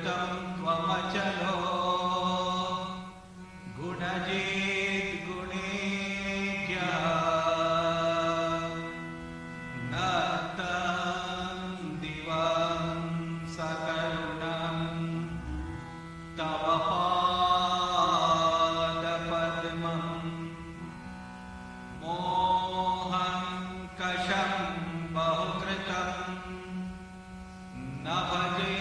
कृतं त्वमचलो गुणजित् गुणेभ्यः न तं दिवं सकरुणं तव पादपद्मम् मोहं कषं बहुकृतं न भजे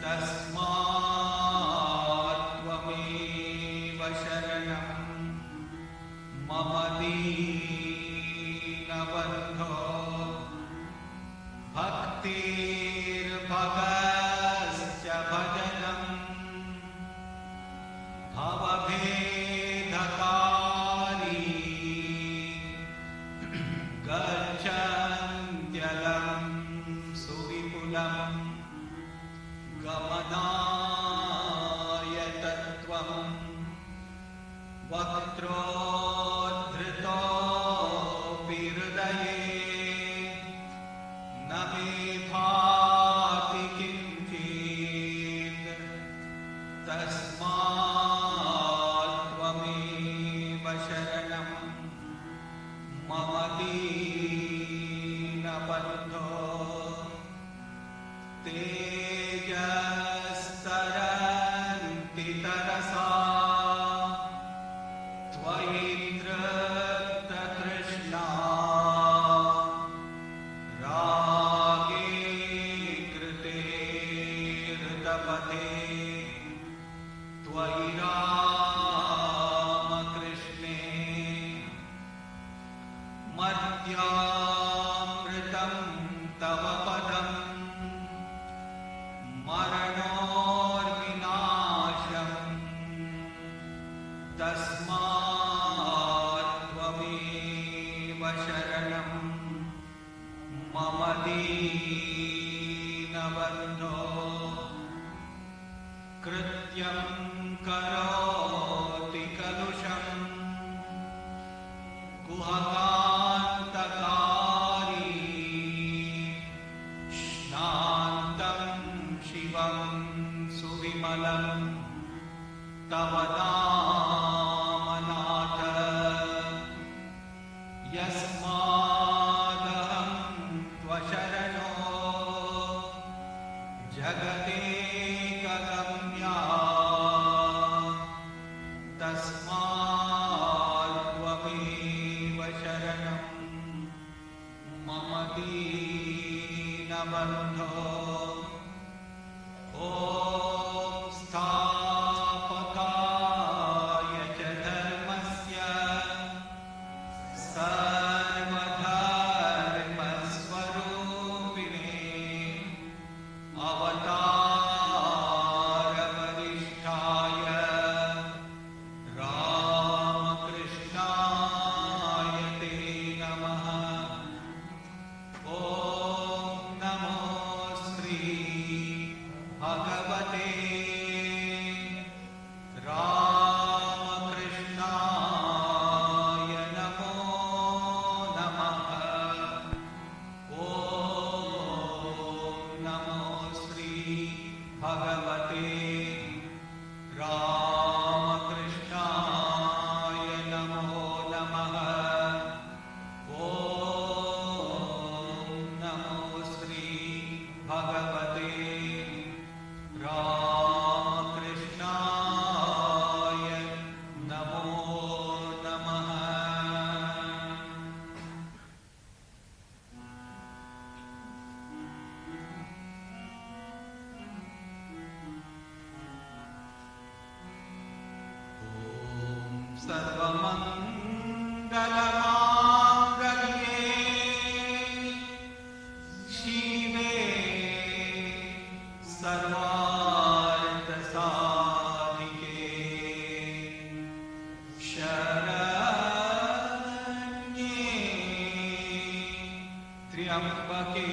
तस्मात् त्वमेव शरणं मम दीनबन्धो भक्तिर्भगश्च भजनं भवभेदकारी गच्छन्त्यलं सुविपुलं गमनाय तत्त्वम् वक्त्रोद्धृतोऽपि हृदये न मे भाति किञ्चित् तस्मात् त्वमेव शरणं मम दीनबन्धो तेजस्तरन्ति तरसा त्वयि तृप्ततृष्णा रागे कृते हृतपथे त्वयि रामकृष्णे मर्त्यामृतं तव पदम् मरणोर्विनाशम् तस्मात् त्वमेव शरणं मम दीनबन्धो कृत्यं करोति कलुषम् कुहकान्तकारी श्नान्तं शिवं सुविमलं तव नामनाथ यस्मादहं त्वशरणो जगदेकगम्या तस्मात् त्वमेव शरणं मम दीनबन्धो ॐ स्थापकाय च धर्मस्य सर्वधर्मस्वरूपिणे अवतारवरिष्ठाय रामकृष्णाय ते नमः। ॐ नमो श्री भगवते रामकृष्णाय नमो नमः। ॐ नमो श्री भगवते रामकृष्णाय नमो नमः। ॐ नमो श्री भगवते रामकृष्णाय नमो नमः। ॐ सर्वमङ्गलमाङ्गल्ये शिवे सर्वार्थसाधिके शरण्ये त्र्यम्बके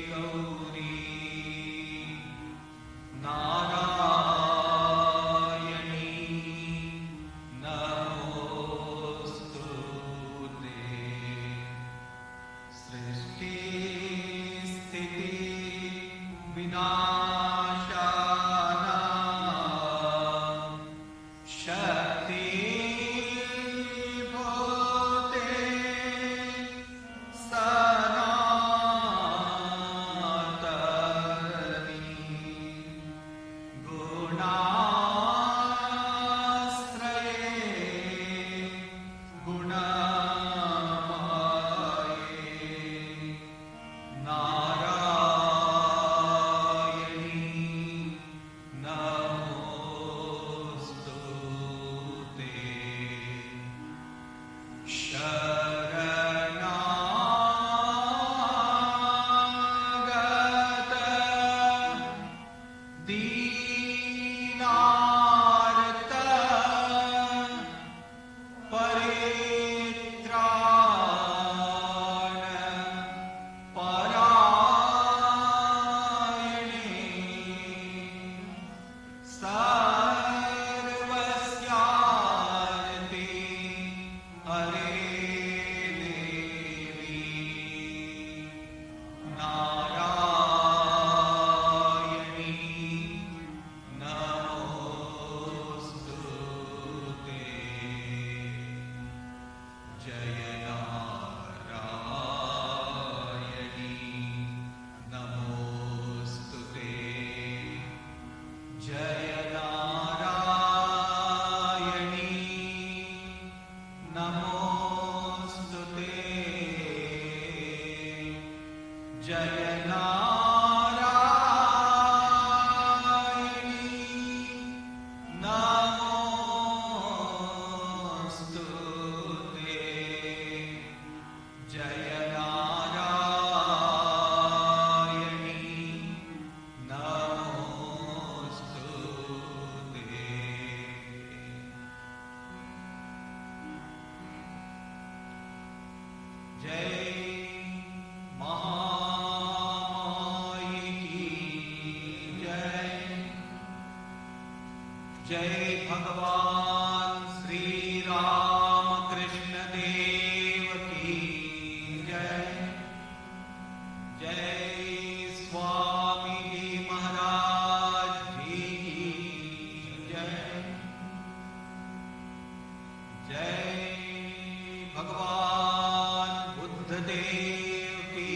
गौरी नारायणी नमोस्तुते। सृष्टि जय भगवान श्री रामकृष्ण देव की जय। जय स्वामी जी महाराज जी की जय। जय भगवान बुद्ध देव की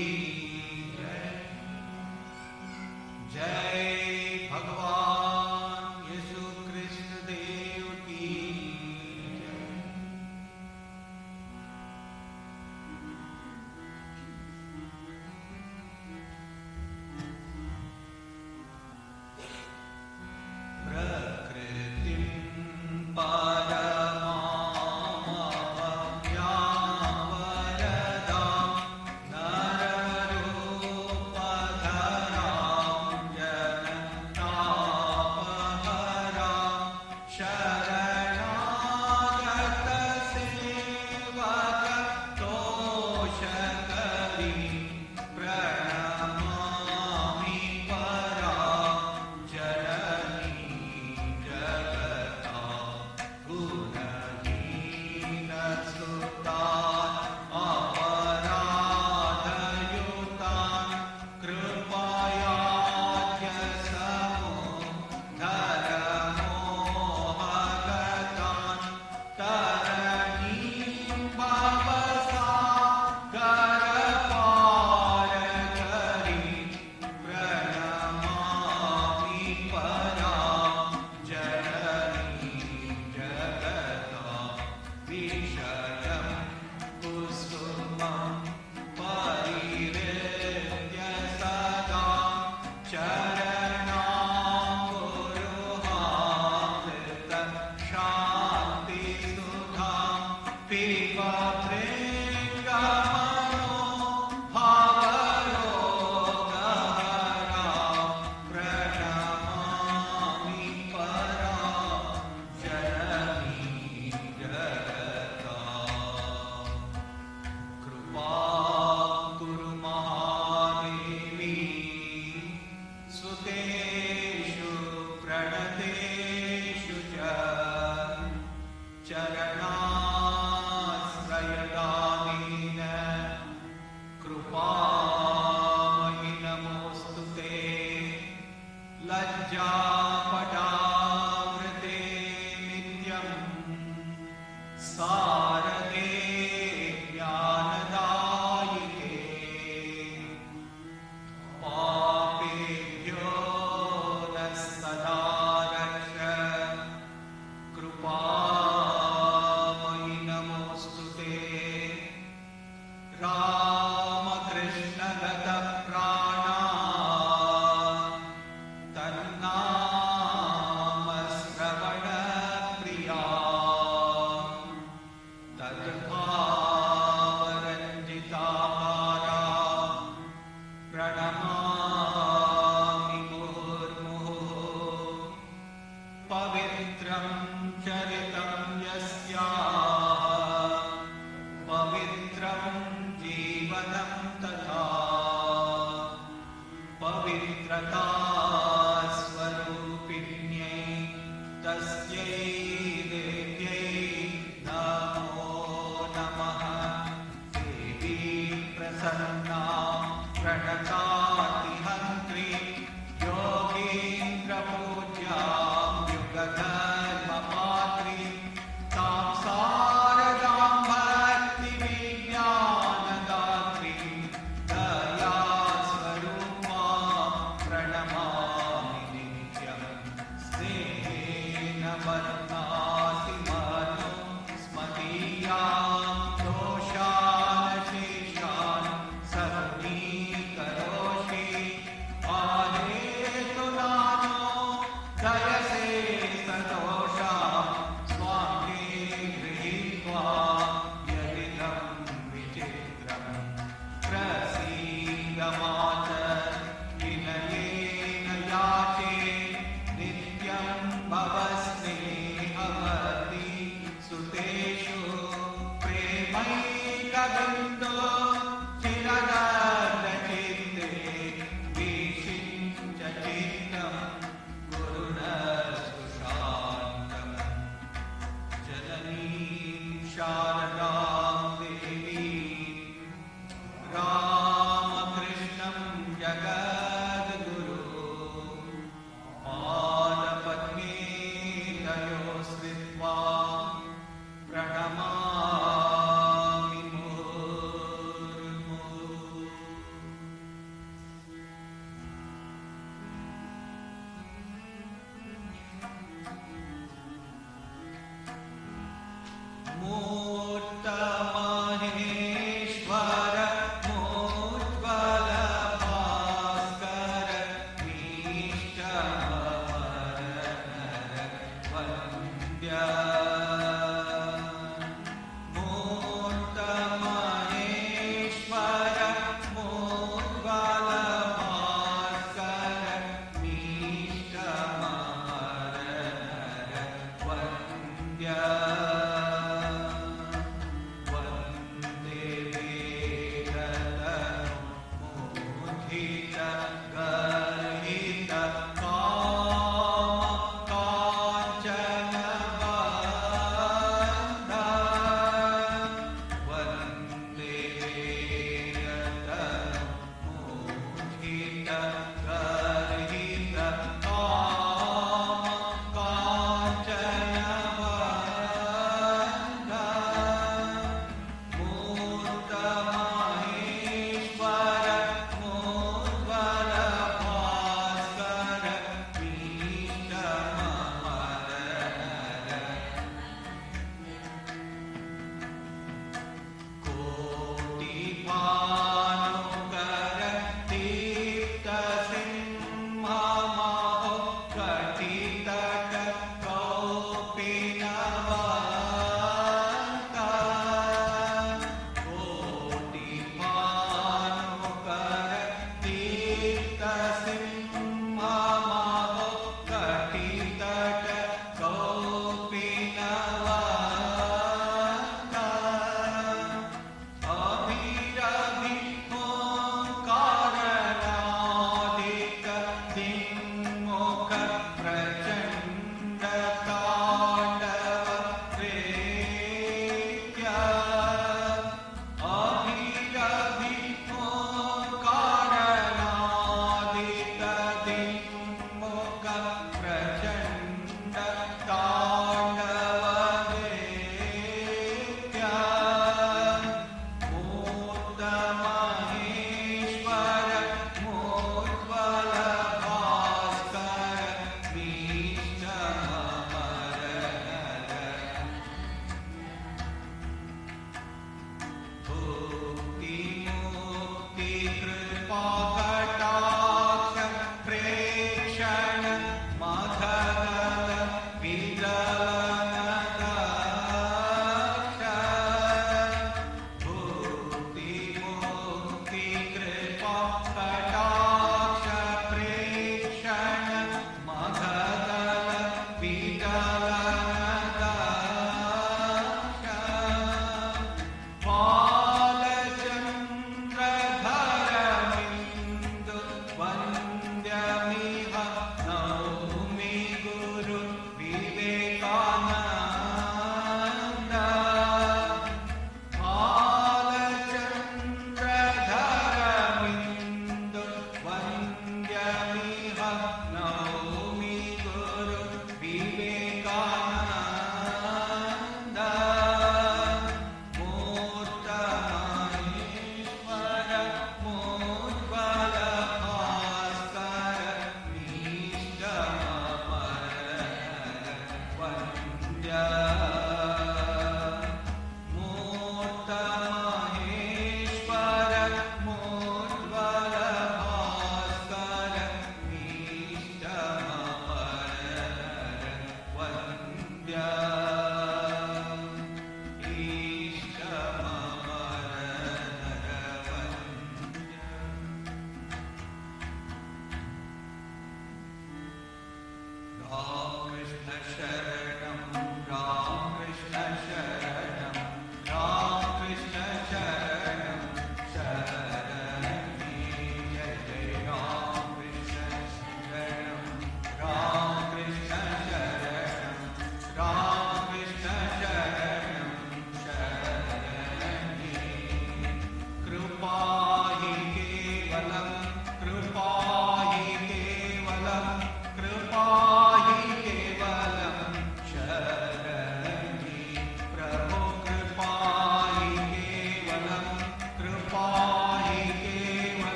जय। जय भगवान यीशु कृष्ण देव की जय। प्रकृतिं परमां वरदां प्रसन्ना प्रणतातिहन्त्री योगीन्द्रपूज्यां युगधर्मपात्री तां शारदां भक्तिविज्ञानदात्री दयास्वरूपां प्रणमामि नित्यं स्नेहेन बध्नासि मनुस्मदीयां दोषानशेषान् सन्नीकरोषि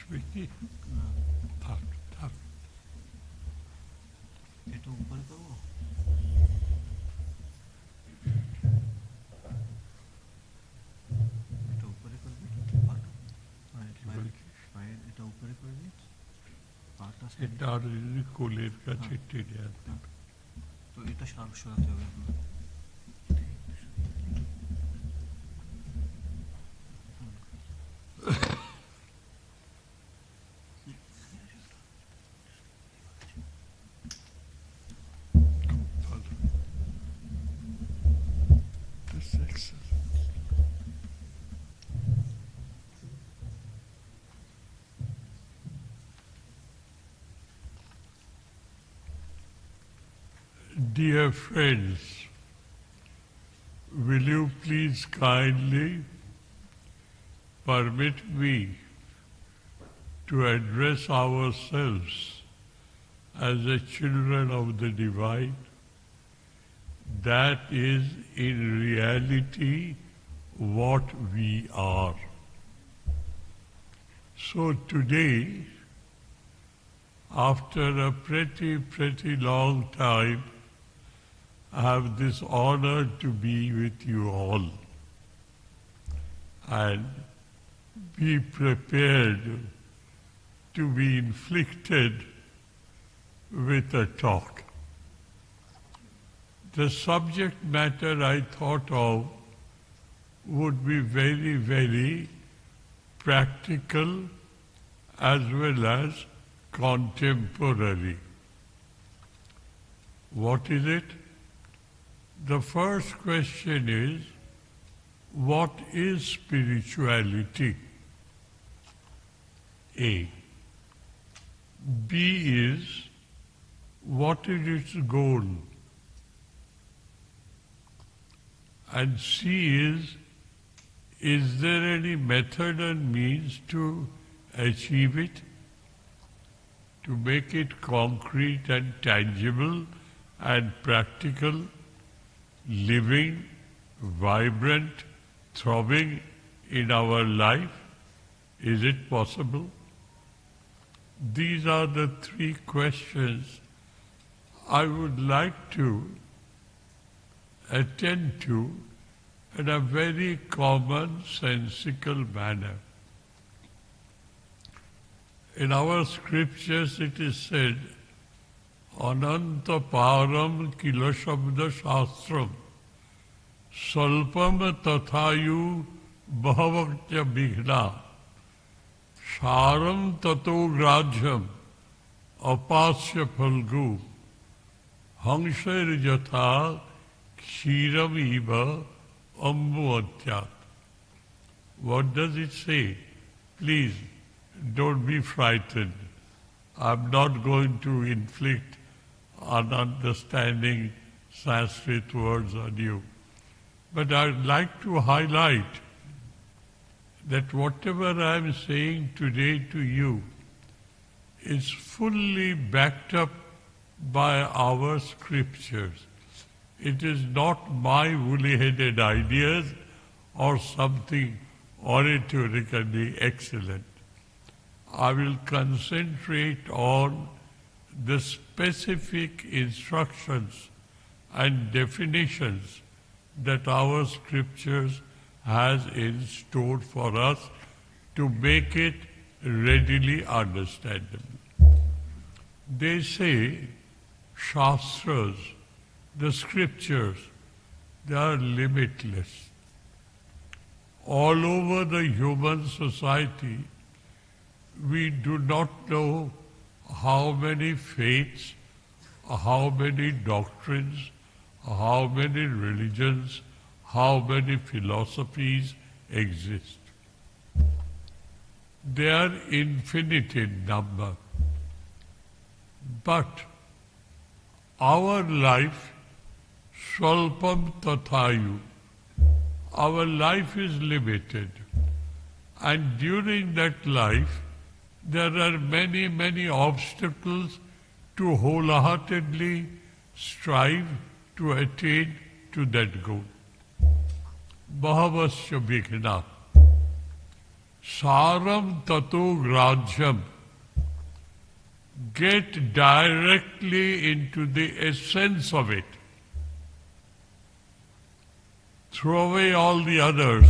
আসবে কি? থাক থাক। এটা উপরে করবো? এটা উপরে করবি? পায়ের এটা উপরে করবি? পাটা এটা আর কোলের কাছে টেনে আনতে হবে। তো এটা সরাতে হবে আপনার। This exercise. Dear friends, will you please kindly permit me to address ourselves as the children of the Divine? That is in reality what we are. So today, after a pretty long time, I have this honor to be with you all and be prepared to be inflicted with a talk. The subject matter I thought of would be very practical as well as contemporary. What is it? The first question is, what is spirituality? A. B is, what is its goal? And C is there any method and means to achieve it? To make it concrete and tangible and practical, living, vibrant, throbbing in our life? Is it possible? These are the three questions I would like to attend to in a very commonsensical manner. In our scriptures it is said, Ananta param kila shabda shastram salpam tathayu bhavakya bhighna sharam tato grajyam apasya phalgu hangshair jatha kshiram iva ambuatyat. What does it say? Please, don't be frightened. I'm not going to inflict ununderstanding Sanskrit words on you. But I'd like to highlight that whatever I'm saying today to you is fully backed up by our scriptures. It is not my woolly-headed ideas or something oratorically excellent. I will concentrate on the specific instructions and definitions that our scriptures has in store for us to make it readily understandable. They say Shastras, the scriptures, they are limitless. All over the human society, we do not know how many faiths, how many doctrines, how many religions, how many philosophies exist. They are infinite in number. But our life, Svalpam Tathayu, our life is limited. And during that life, there are many obstacles to wholeheartedly strive to attain to that goal. Bhavasya Vighna. Saram tato grajyam. Get directly into the essence of it. Throw away all the others.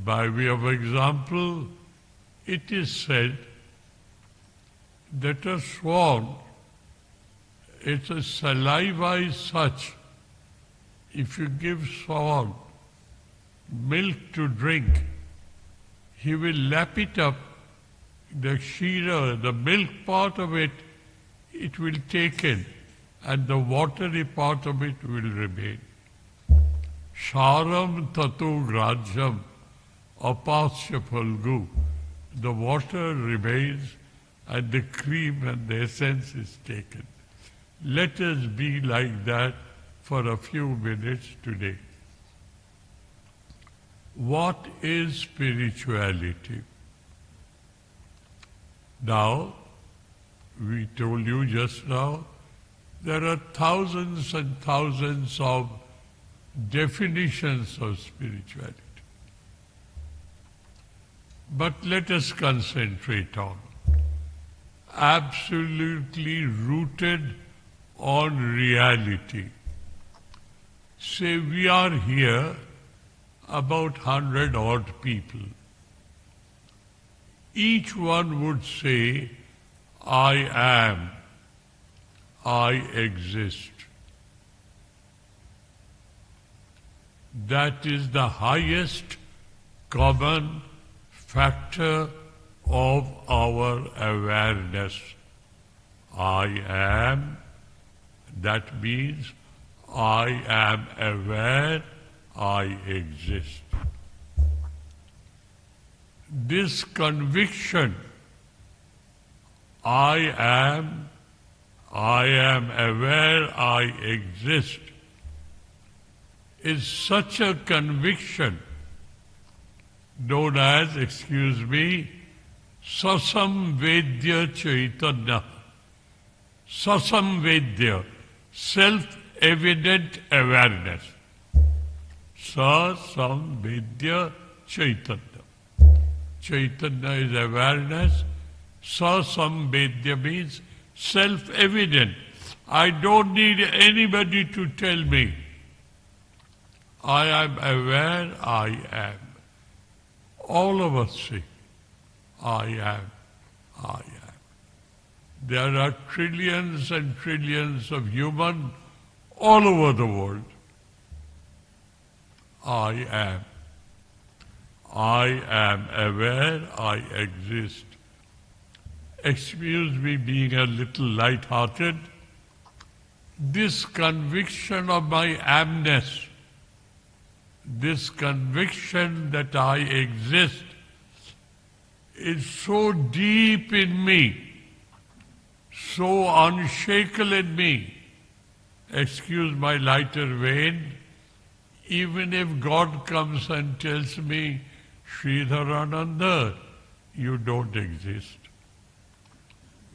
By way of example, it is said that a swan, its saliva is such, if you give swan milk to drink, he will lap it up, the kshira, the milk part of it, it will take in, and the watery part of it will remain. Sharam tato grajyam apasya phalgu. The water remains and the cream and the essence is taken. Let us be like that for a few minutes today. What is spirituality? Now, we told you just now, there are thousands and thousands of definitions of spirituality. But let us concentrate on absolutely rooted on reality. Say we are here about 100 odd people. Each one would say, I am, I exist. That is the highest common factor of our awareness. I am, that means I am aware, I exist. This conviction, I am aware, I exist, is such a conviction known as, Sasamvedya Chaitanya. Sasamvedya, self-evident awareness. Sasamvedya Chaitanya. Chaitanya is awareness. Sasamvedya means self-evident. I don't need anybody to tell me. I am aware, I am. All of us say, I am, I am. There are trillions and trillions of humans all over the world. I am. I am aware, I exist. Excuse me being a little light-hearted. This conviction of my amness, this conviction that I exist, is so deep in me, so unshakable in me. Excuse my lighter vein, even if God comes and tells me, Sridharananda, you don't exist.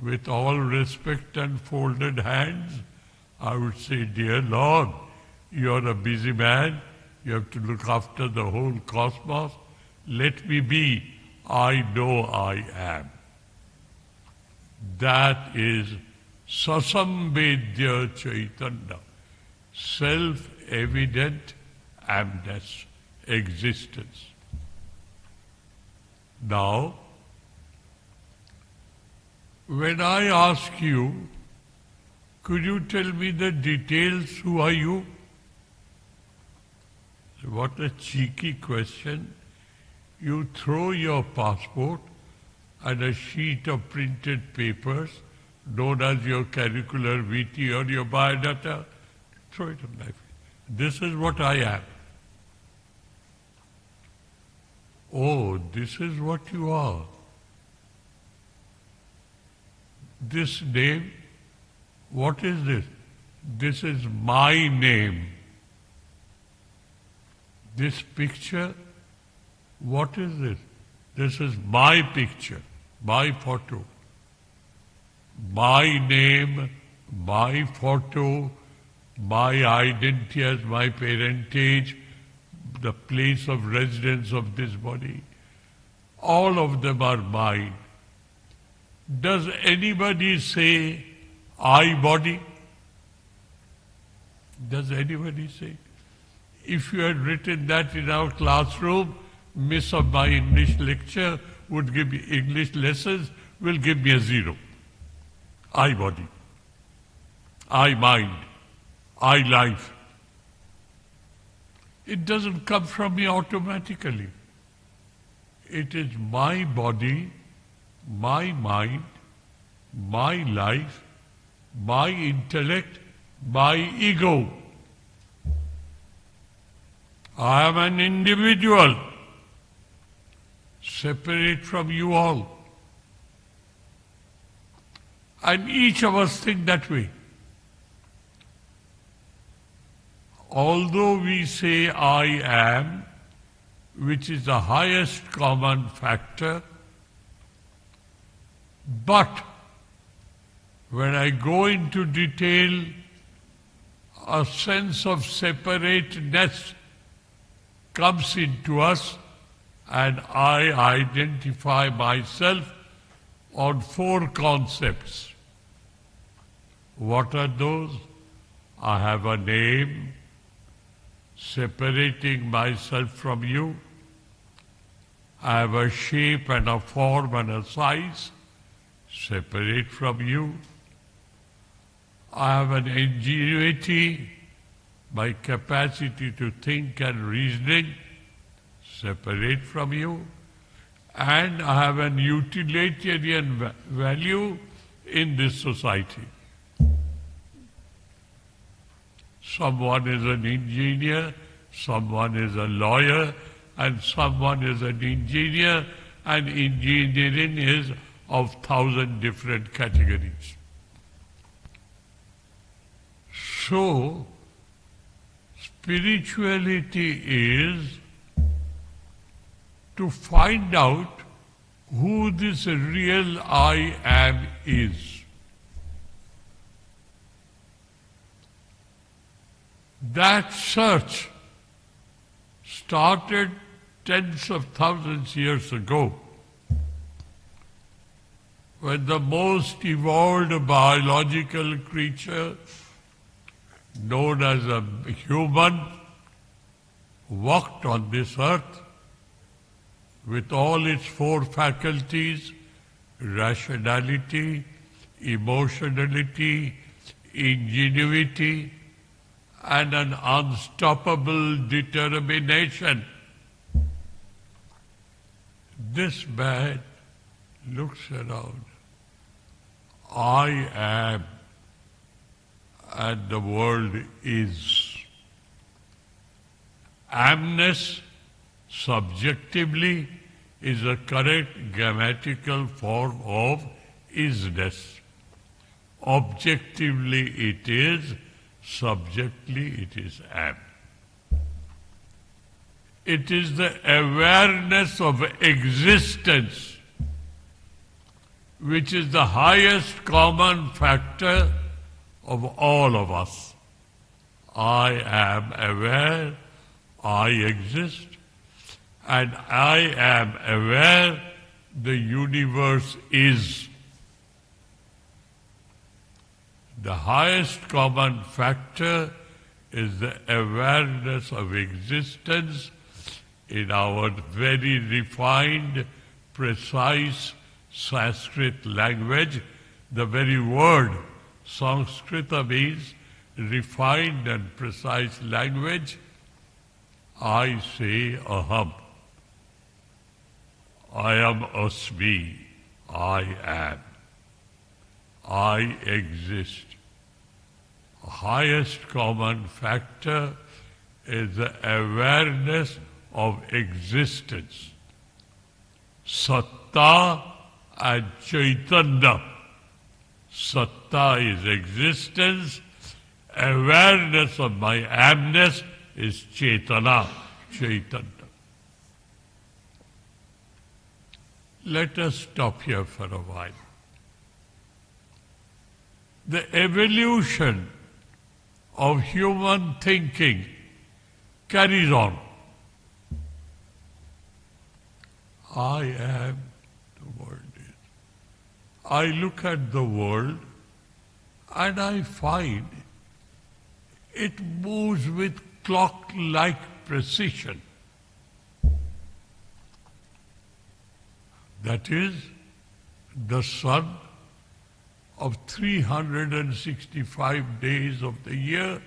With all respect and folded hands, I would say, dear Lord, you're a busy man, you have to look after the whole cosmos. Let me be. I know I am. That is Sasamvedya Chaitanya, self-evident amness, existence. Now, when I ask you, could you tell me the details, who are you? What a cheeky question. You throw your passport and a sheet of printed papers, known as your curricular vitae or your biodata, throw it on my face. This is what I am. Oh, this is what you are. This name, what is this? This is my name. This picture, what is this? This is my picture, my photo. My name, my photo, my identity as my parentage, the place of residence of this body. All of them are mind. Does anybody say I body? Does anybody say? If you had written that in our classroom, miss of my English lecture would give me English lessons, will give me a 0. I body, I mind, I life. It doesn't come from me automatically. It is my body, my mind, my life, my intellect, my ego. I am an individual, separate from you all. And each of us think that way. Although we say I am, which is the highest common factor, but when I go into detail, a sense of separateness comes into us, and I identify myself on 4 concepts. What are those? I have a name, separating myself from you. I have a shape and a form and a size, separate from you. I have an ingenuity, my capacity to think and reasoning, separate from you. And I have an utilitarian value in this society. Someone is an engineer, someone is a lawyer, and someone is an engineer, and engineering is of 1,000 different categories. So, spirituality is to find out who this real I am is. That search started tens of thousands of years ago, when the most evolved biological creature, known as a human, walked on this earth with all its 4 faculties: rationality, emotionality, ingenuity, and an unstoppable determination. This man looks around. I am, and the world is. Amness, subjectively, is a correct grammatical form of isness. Objectively it is, subjectively it is am. It is the awareness of existence which is the highest common factor of all of us. I am aware, I exist, and I am aware the universe is. The highest common factor is the awareness of existence in our very refined, precise Sanskrit language. The very word Sanskrita means refined and precise language. I say aham. I am asmi. I am. I exist. The highest common factor is the awareness of existence. Satta and Chaitanya. Satta is existence. Awareness of my amness is Chaitanya. Chaitanya. Let us stop here for a while. The evolution of human thinking carries on. I am, the world is. I look at the world and I find it moves with clock-like precision. That is, the sun of 365 days of the year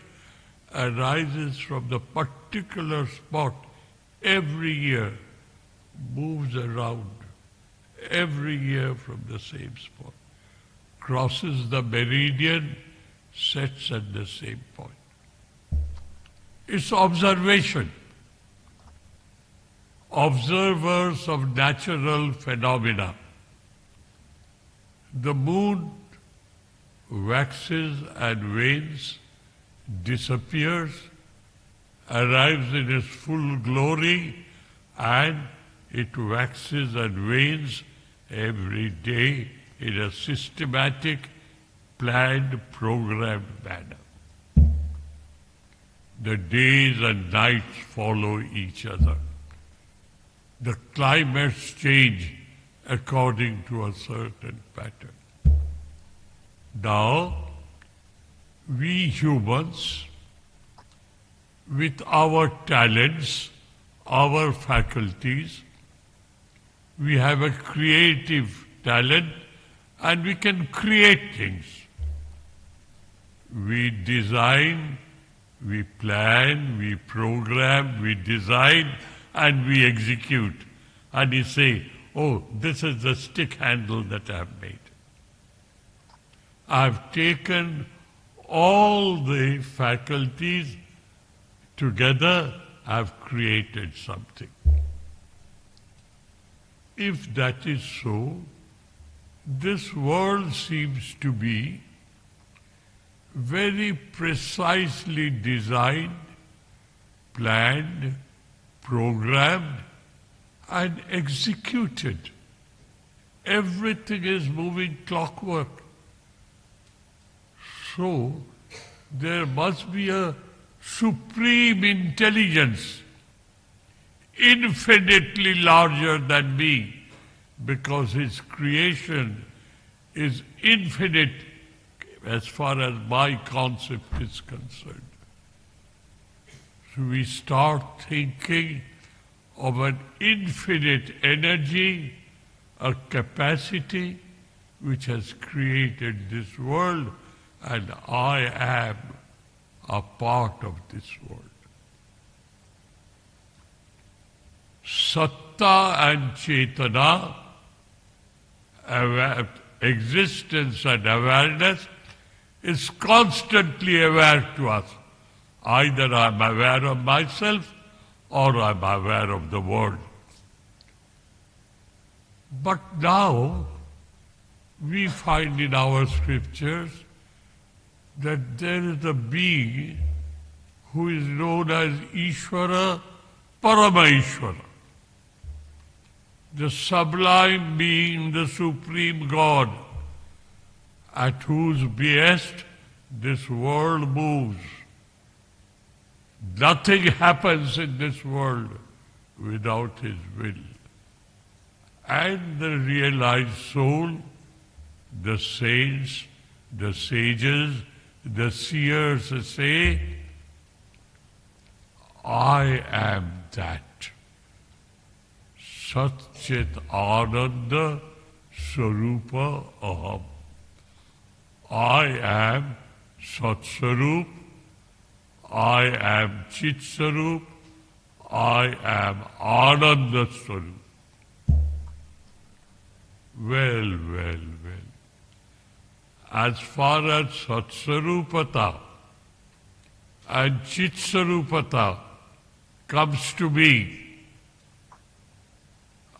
arises from the particular spot every year, moves around every year from the same spot, crosses the meridian, sets at the same point. It's observation. Observers of natural phenomena. The moon waxes and wanes, disappears, arrives in its full glory, and it waxes and wanes every day in a systematic, planned, programmed manner. The days and nights follow each other. The climates change according to a certain pattern. Now, we humans, with our talents, our faculties, we have a creative talent and we can create things. We design, we plan, we program, we design, and we execute. And you say, oh, this is the stick handle that I have made. I've taken all the faculties together, I've created something. If that is so, this world seems to be very precisely designed, planned, programmed, and executed. Everything is moving clockwork. So, there must be a supreme intelligence, infinitely larger than me, because his creation is infinite as far as my concept is concerned. So we start thinking of an infinite energy, a capacity which has created this world, and I am a part of this world. Satta and Chetana, existence and awareness, is constantly aware to us. Either I'm aware of myself or I'm aware of the world. But now we find in our scriptures that there is a being who is known as Ishvara, Paramaishvara, the sublime being, the supreme God, at whose behest this world moves. Nothing happens in this world without his will. And the realized soul, the saints, the sages, the seers say, I am that. Sat Chit Ananda Swarupa Aham. I am Sat Swarup, I am Chit Swarup, I am Ananda Swarup. Well. As far as Satsarupata and Chitsarupata comes to me,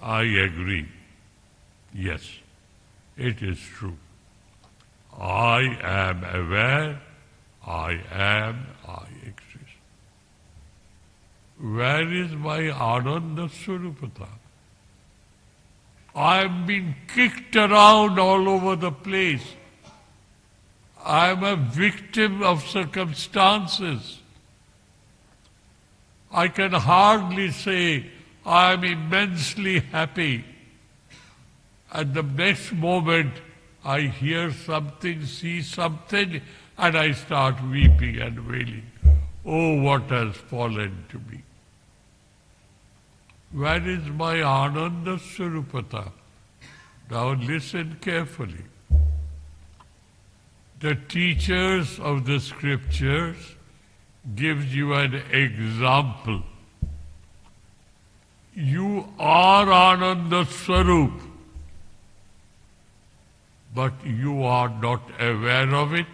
I agree. Yes, it is true. I am aware, I exist. Where is my Ananda Swarupata? I am being kicked around all over the place. I am a victim of circumstances. I can hardly say I am immensely happy. At the next moment, I hear something, see something, and I start weeping and wailing. Oh, what has fallen to me? Where is my Ananda Swarupata? Now listen carefully. The teachers of the scriptures gives you an example. You are Ananda Swarup, but you are not aware of it.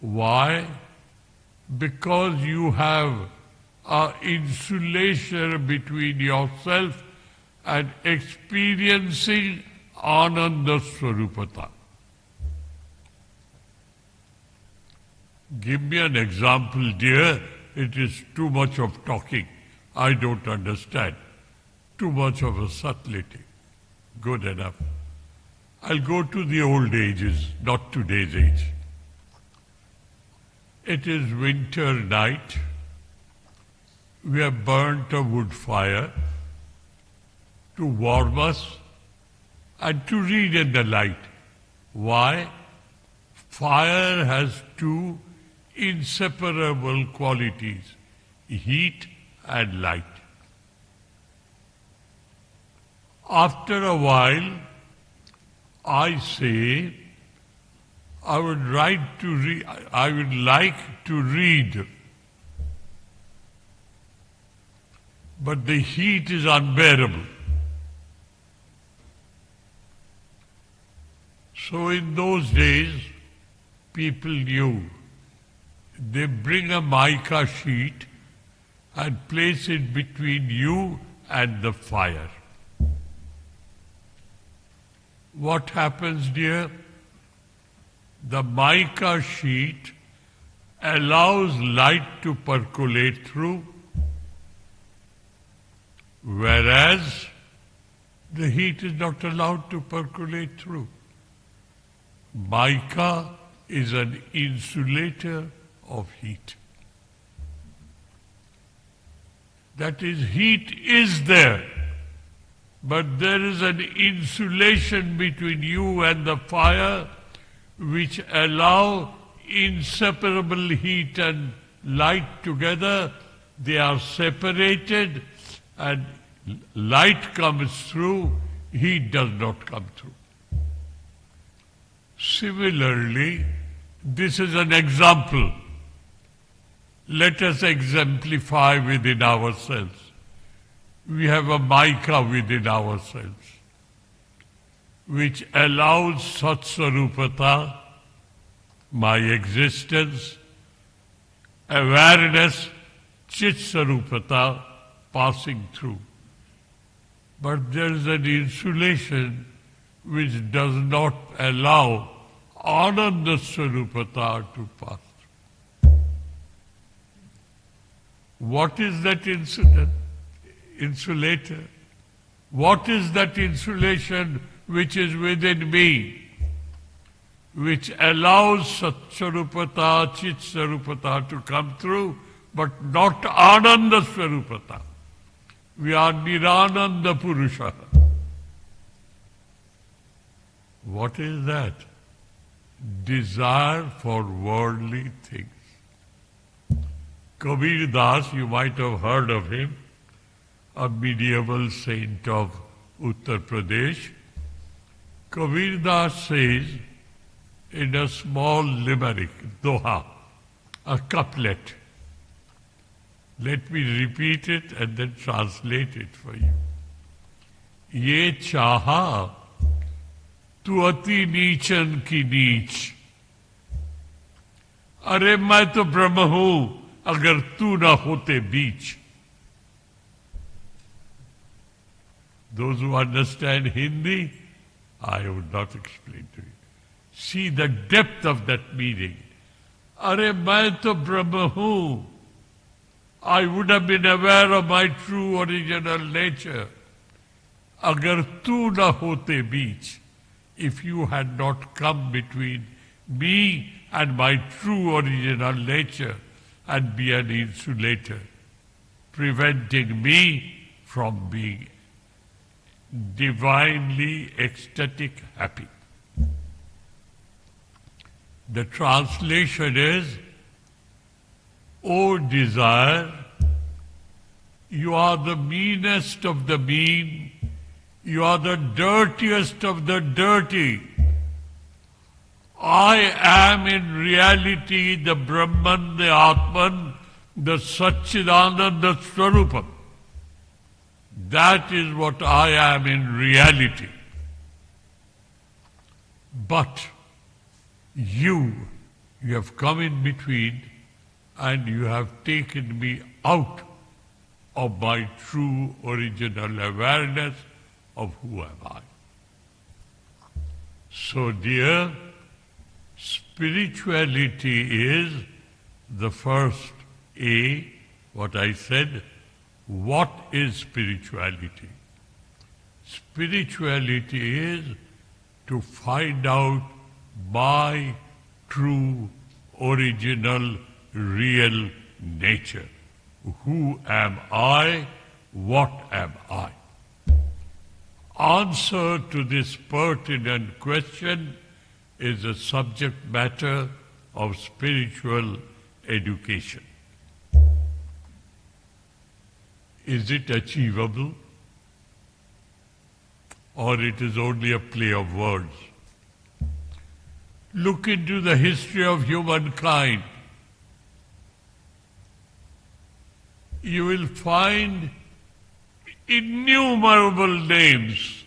Why? Because you have an insulation between yourself and experiencing Ananda Swarupata. Give me an example, dear. It is too much of talking. I don't understand. Too much of a subtlety. Good enough. I'll go to the old ages, not today's age. It is winter night. We have burnt a wood fire to warm us and to read in the light. Why? Fire has two inseparable qualities, heat and light. After a while, I say, I would like to read, but the heat is unbearable. So in those days, people knew. They bring a mica sheet and place it between you and the fire. What happens, dear? The mica sheet allows light to percolate through, whereas the heat is not allowed to percolate through. Mica is an insulator of heat. That is, heat is there, but there is an insulation between you and the fire which allow inseparable heat and light together. They are separated and light comes through, heat does not come through. Similarly, this is an example. Let us exemplify within ourselves. We have a mica within ourselves which allows Satsarupata, my existence, awareness, Chitsarupata passing through. But there is an insulation which does not allow Ananda Swarupata to pass through. What is that insulator? What is that insulation which is within me, which allows Satsarupata, Chitsarupata to come through, but not Ananda Swarupata? We are Nirananda Purusha. What is that? Desire for worldly things. Kabir Das, you might have heard of him, a medieval saint of Uttar Pradesh. Kabir Das says in a small limerick, doha, a couplet. Let me repeat it and then translate it for you. Ye chaha tu ati नीचन की नीच, अरे मैं तो ब्रह्म हूं अगर तू ना होते बीच. Those who understand Hindi, I would not explain to you. See the depth of that meaning. अरे मैं तो ब्रह्म हूं. I would have been aware of my true original nature. अगर तू ना होते बीच, if you had not come between me and my true original nature and be an insulator, preventing me from being divinely ecstatic happy. The translation is, O desire, you are the meanest of the mean, you are the dirtiest of the dirty. I am in reality the Brahman, the Atman, the Satchidananda Swarupam. That is what I am in reality. But you have come in between and you have taken me out of my true original awareness of who am I. So dear, spirituality is the first A, what I said. What is spirituality? Spirituality is to find out my true, original, real nature. Who am I? What am I? Answer to this pertinent question is the subject matter of spiritual education. Is it achievable? Or it is only a play of words? Look into the history of humankind. You will find innumerable names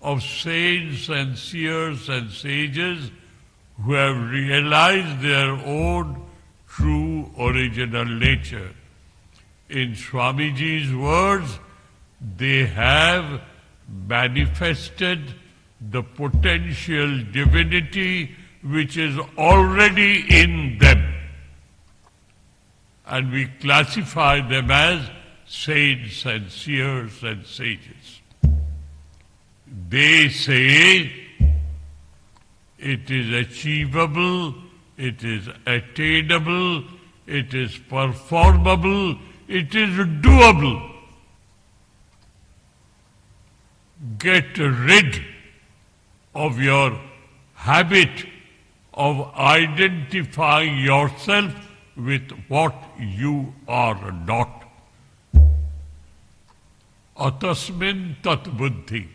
of saints and seers and sages who have realized their own true original nature. In Swamiji's words, they have manifested the potential divinity which is already in them. And we classify them as saints and seers and sages. They say it is achievable, it is attainable, it is performable, it is doable. Get rid of your habit of identifying yourself with what you are not. Atasmin tat buddhi.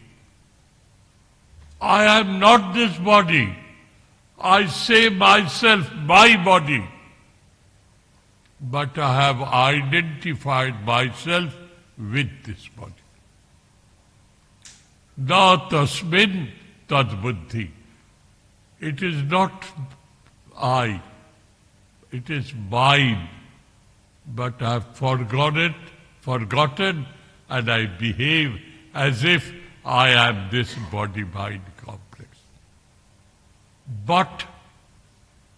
I am not this body. I say myself, my body. But I have identified myself with this body. Na tasmin tad buddhi. It is not I. It is mine. But I have forgotten, and I behave as if I am this body-mind complex. But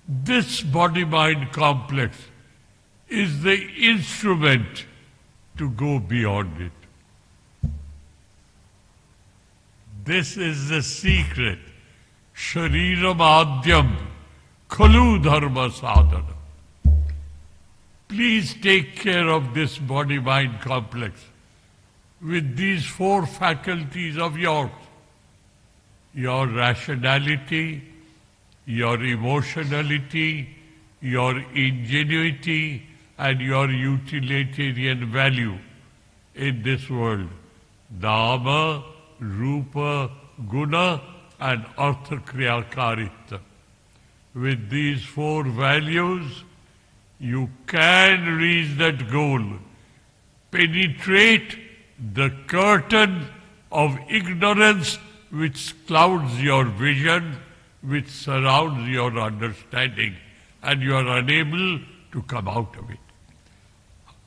this body-mind complex is the instrument to go beyond it. This is the secret. Shariram adyam khalu dharma sadhana. Please take care of this body-mind complex with these four faculties of yours. Your rationality, your emotionality, your ingenuity, and your utilitarian value in this world. Nama, Rupa, Guna, and Artha Kriya Karitva. With these four values, you can reach that goal. Penetrate the curtain of ignorance which clouds your vision, which surrounds your understanding, and you are unable to come out of it.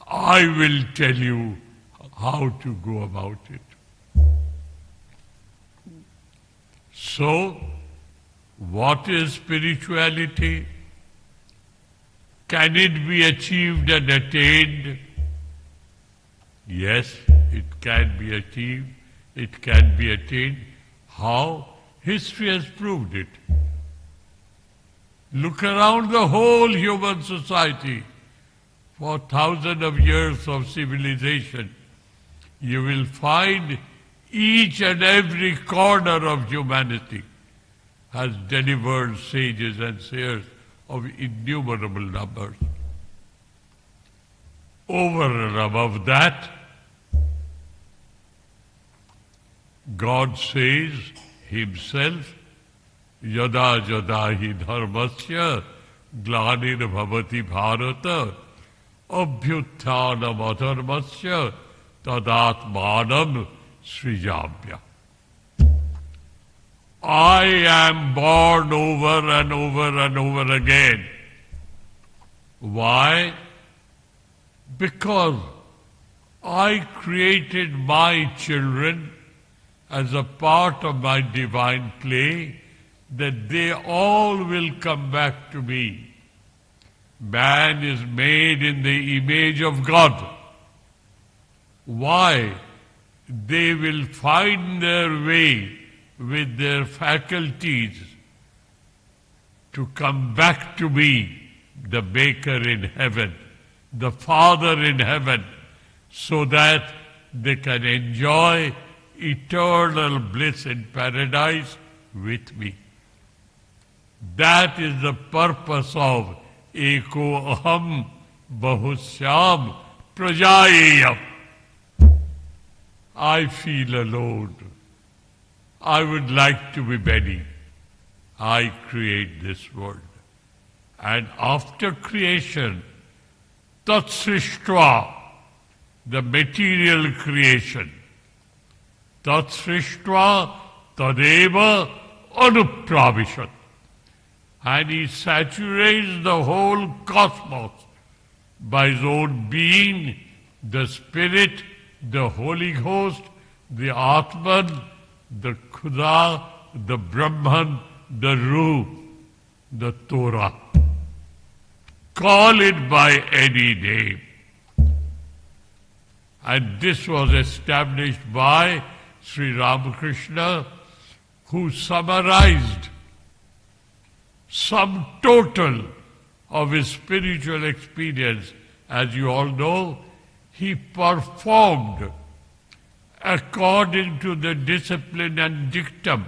I will tell you how to go about it. So, what is spirituality? Can it be achieved and attained? Yes, it can be achieved, it can be attained. How? History has proved it. Look around the whole human society. For thousands of years of civilization, you will find each and every corner of humanity has delivered sages and seers of innumerable numbers. Over and above that, God says Himself, Yada yada hi dharmasya glanir bhavati bharata abhyutthanam adharmasya tadatmanam srijamya. I am born over and over and over again. Why? Because I created my children as a part of my divine play, that they all will come back to me. Man is made in the image of God. Why? They will find their way with their faculties to come back to me, the Maker in heaven, the Father in heaven, so that they can enjoy eternal bliss in paradise with me. That is the purpose of Eko Aham Bahusyam Prajayeyam. I feel alone. I would like to be many. I create this world. And after creation, Tat Srishtva, the material creation, Tat Srishtva Tadeva Anupravishat. And he saturates the whole cosmos by his own being, the Spirit, the Holy Ghost, the Atman, the Khuda, the Brahman, the Ruh, the Torah. Call it by any name. And this was established by Sri Ramakrishna, who summarized sum total of his spiritual experience. As you all know, he performed according to the discipline and dictum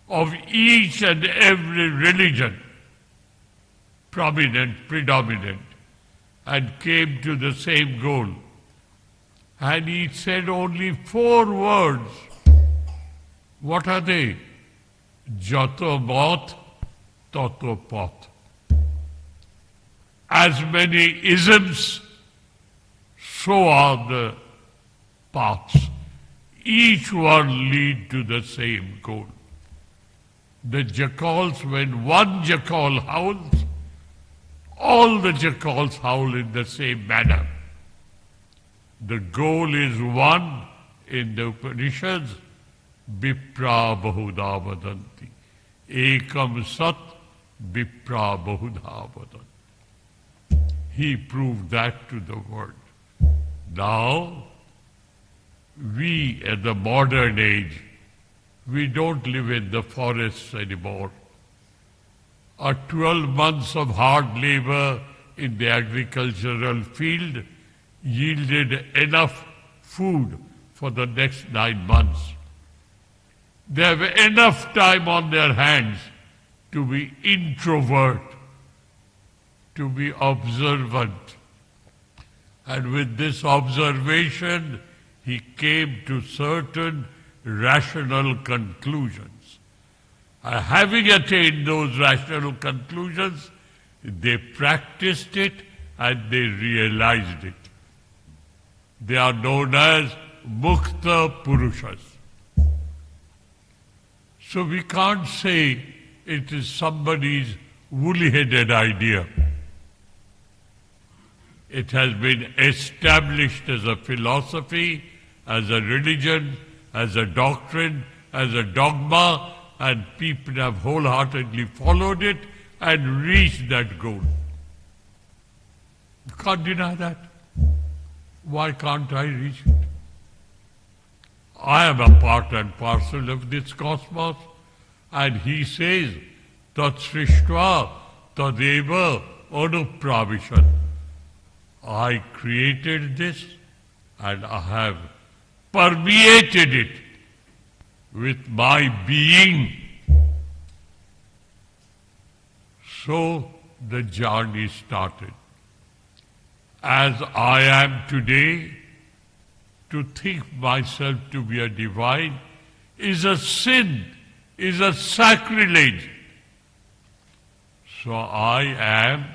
of each and every religion, prominent, predominant, and came to the same goal. And he said only 4 words. What are they? Jato mot, tato pot. As many isms, so are the paths. Each one lead to the same goal. The jackals, when one jackal howls, all the jackals howl in the same manner. The goal is one in the Upanishads, Vipra Bahuda Vadanti. Ekam Sat Vipra Bahuda Vadanti. He proved that to the world. Now, we at the modern age, we don't live in the forests anymore. Our 12 months of hard labor in the agricultural field yielded enough food for the next 9 months. They have enough time on their hands to be introvert, to be observant. And with this observation, he came to certain rational conclusions. Having attained those rational conclusions, they practiced it and they realized it. They are known as Mukta Purushas. So we can't say it is somebody's woolly-headed idea. It has been established as a philosophy, as a religion, as a doctrine, as a dogma, and people have wholeheartedly followed it and reached that goal. You can't deny that. Why can't I reach it? I am a part and parcel of this cosmos, and he says, Tat Srishtva Tadeva Anupravishat. I created this and I have permeated it with my being. So the journey started. As I am today, to think myself to be a divine is a sin, is a sacrilege. So I am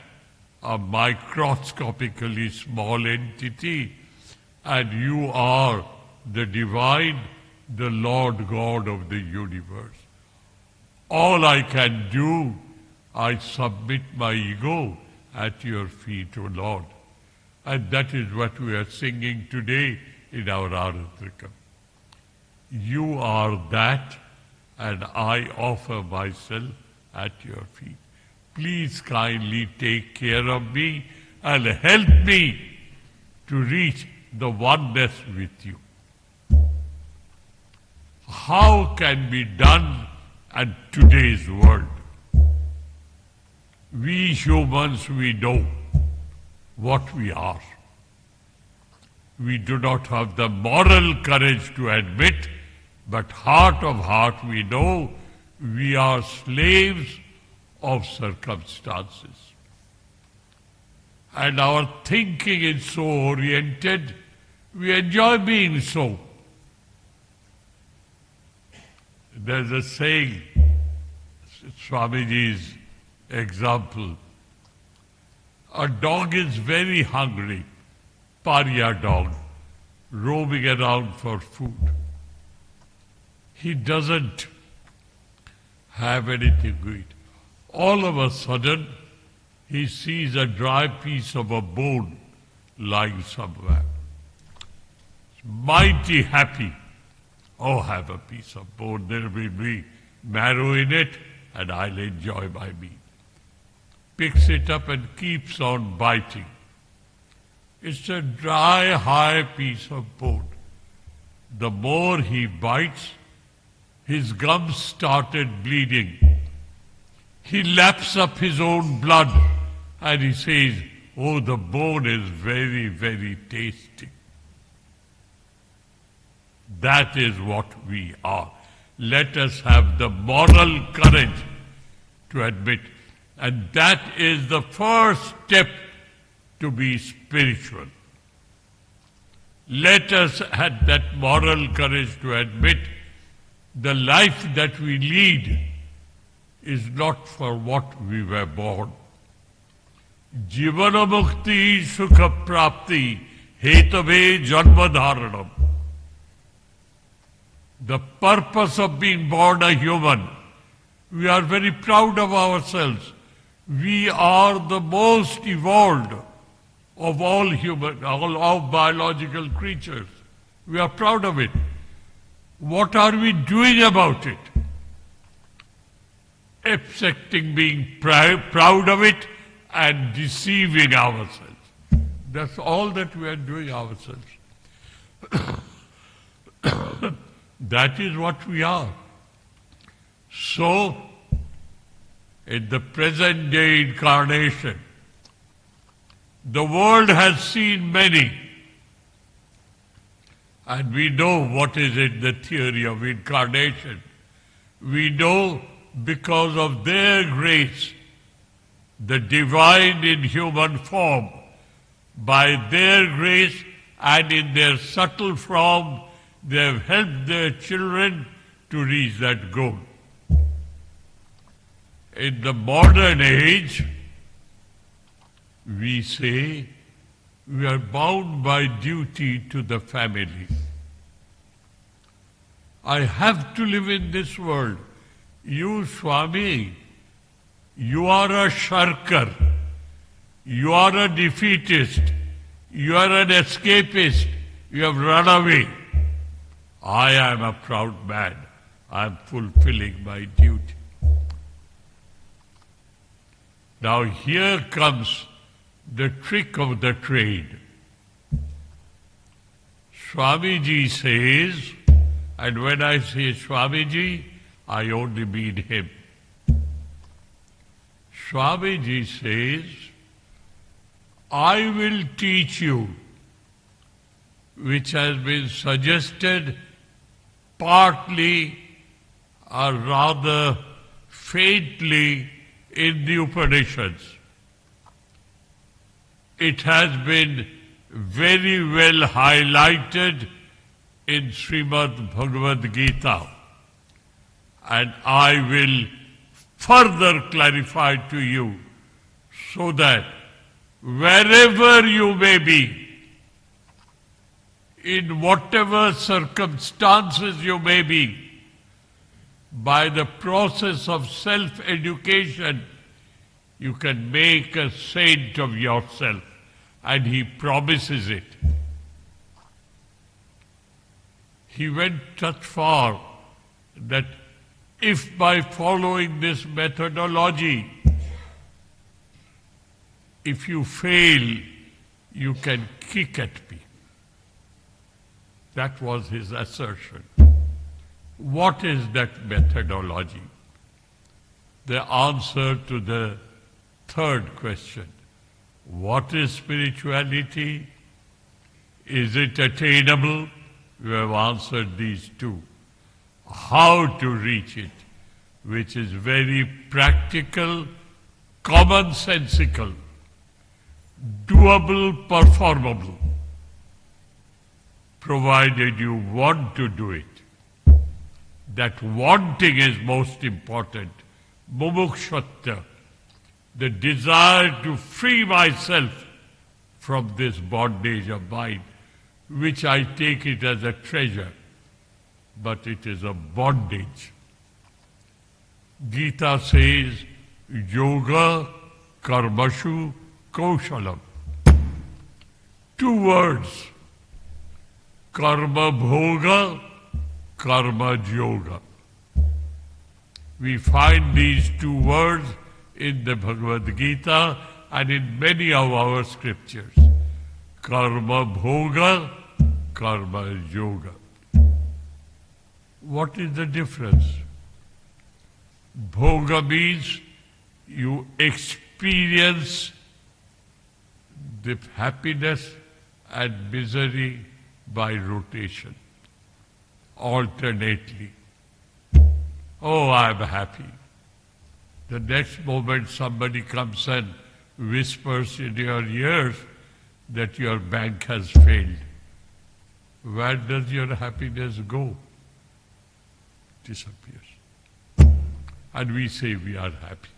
a microscopically small entity, and you are the divine, the Lord God of the universe. All I can do, I submit my ego at your feet, O Lord. And that is what we are singing today in our Aratrikam. You are that, and I offer myself at your feet. Please kindly take care of me and help me to reach the oneness with you. How can be done in today's world? We humans, we know what we are. We do not have the moral courage to admit, but heart of heart we know we are slaves of circumstances. And our thinking is so oriented, we enjoy being so. There's a saying, Swamiji's example, a dog is very hungry, pariah dog, roaming around for food. He doesn't have anything to eat. All of a sudden, he sees a dry piece of a bone lying somewhere. Mighty happy. Oh, have a piece of bone, there will be marrow in it, and I'll enjoy my meat. Picks it up and keeps on biting. It's a dry, high piece of bone. The more he bites, his gums started bleeding. He laps up his own blood and he says, oh, the bone is very, very tasty. That is what we are. Let us have the moral courage to admit. And that is the first step to be spiritual. Let us have that moral courage to admit the life that we lead is not for what we were born. Jivana mukti sukha prapti hetave janma dharanam. The purpose of being born a human, we are very proud of ourselves. We are the most evolved of all human, all biological creatures. We are proud of it. What are we doing about it? Accepting being proud of it and deceiving ourselves. That's all that we are doing ourselves. That is what we are. So, in the present day incarnation, the world has seen many, and we know what is in the theory of incarnation. We know because of their grace, the divine in human form, by their grace and in their subtle form, they have helped their children to reach that goal. In the modern age, we say we are bound by duty to the family. I have to live in this world. You, Swami, you are a sharkar. You are a defeatist. You are an escapist. You have run away. I am a proud man. I am fulfilling my duty. Now here comes the trick of the trade. Swamiji says, and when I say Swamiji, I only mean him. Swamiji says, I will teach you which has been suggested partly or rather faintly in the Upanishads. It has been very well highlighted in Srimad Bhagavad Gita, and I will further clarify to you so that wherever you may be, in whatever circumstances you may be, by the process of self-education, you can make a saint of yourself, and he promises it. He went such far that if by following this methodology, if you fail, you can kick at me. That was his assertion. What is that methodology? The answer to the third question, what is spirituality? Is it attainable? We have answered these two. How to reach it, which is very practical, commonsensical, doable, performable, provided you want to do it. That wanting is most important. Mumukshvatya, the desire to free myself from this bondage of mine, which I take it as a treasure, but it is a bondage. Gita says, yoga karmashu kaushalam. Two words, karma bhoga, karma yoga. We find these two words in the Bhagavad Gita and in many of our scriptures. Karma bhoga, karma yoga. What is the difference? Bhoga means you experience the happiness and misery by rotation, alternately. Oh, I'm happy. The next moment somebody comes and whispers in your ears that your bank has failed. Where does your happiness go? Disappears. And we say we are happy.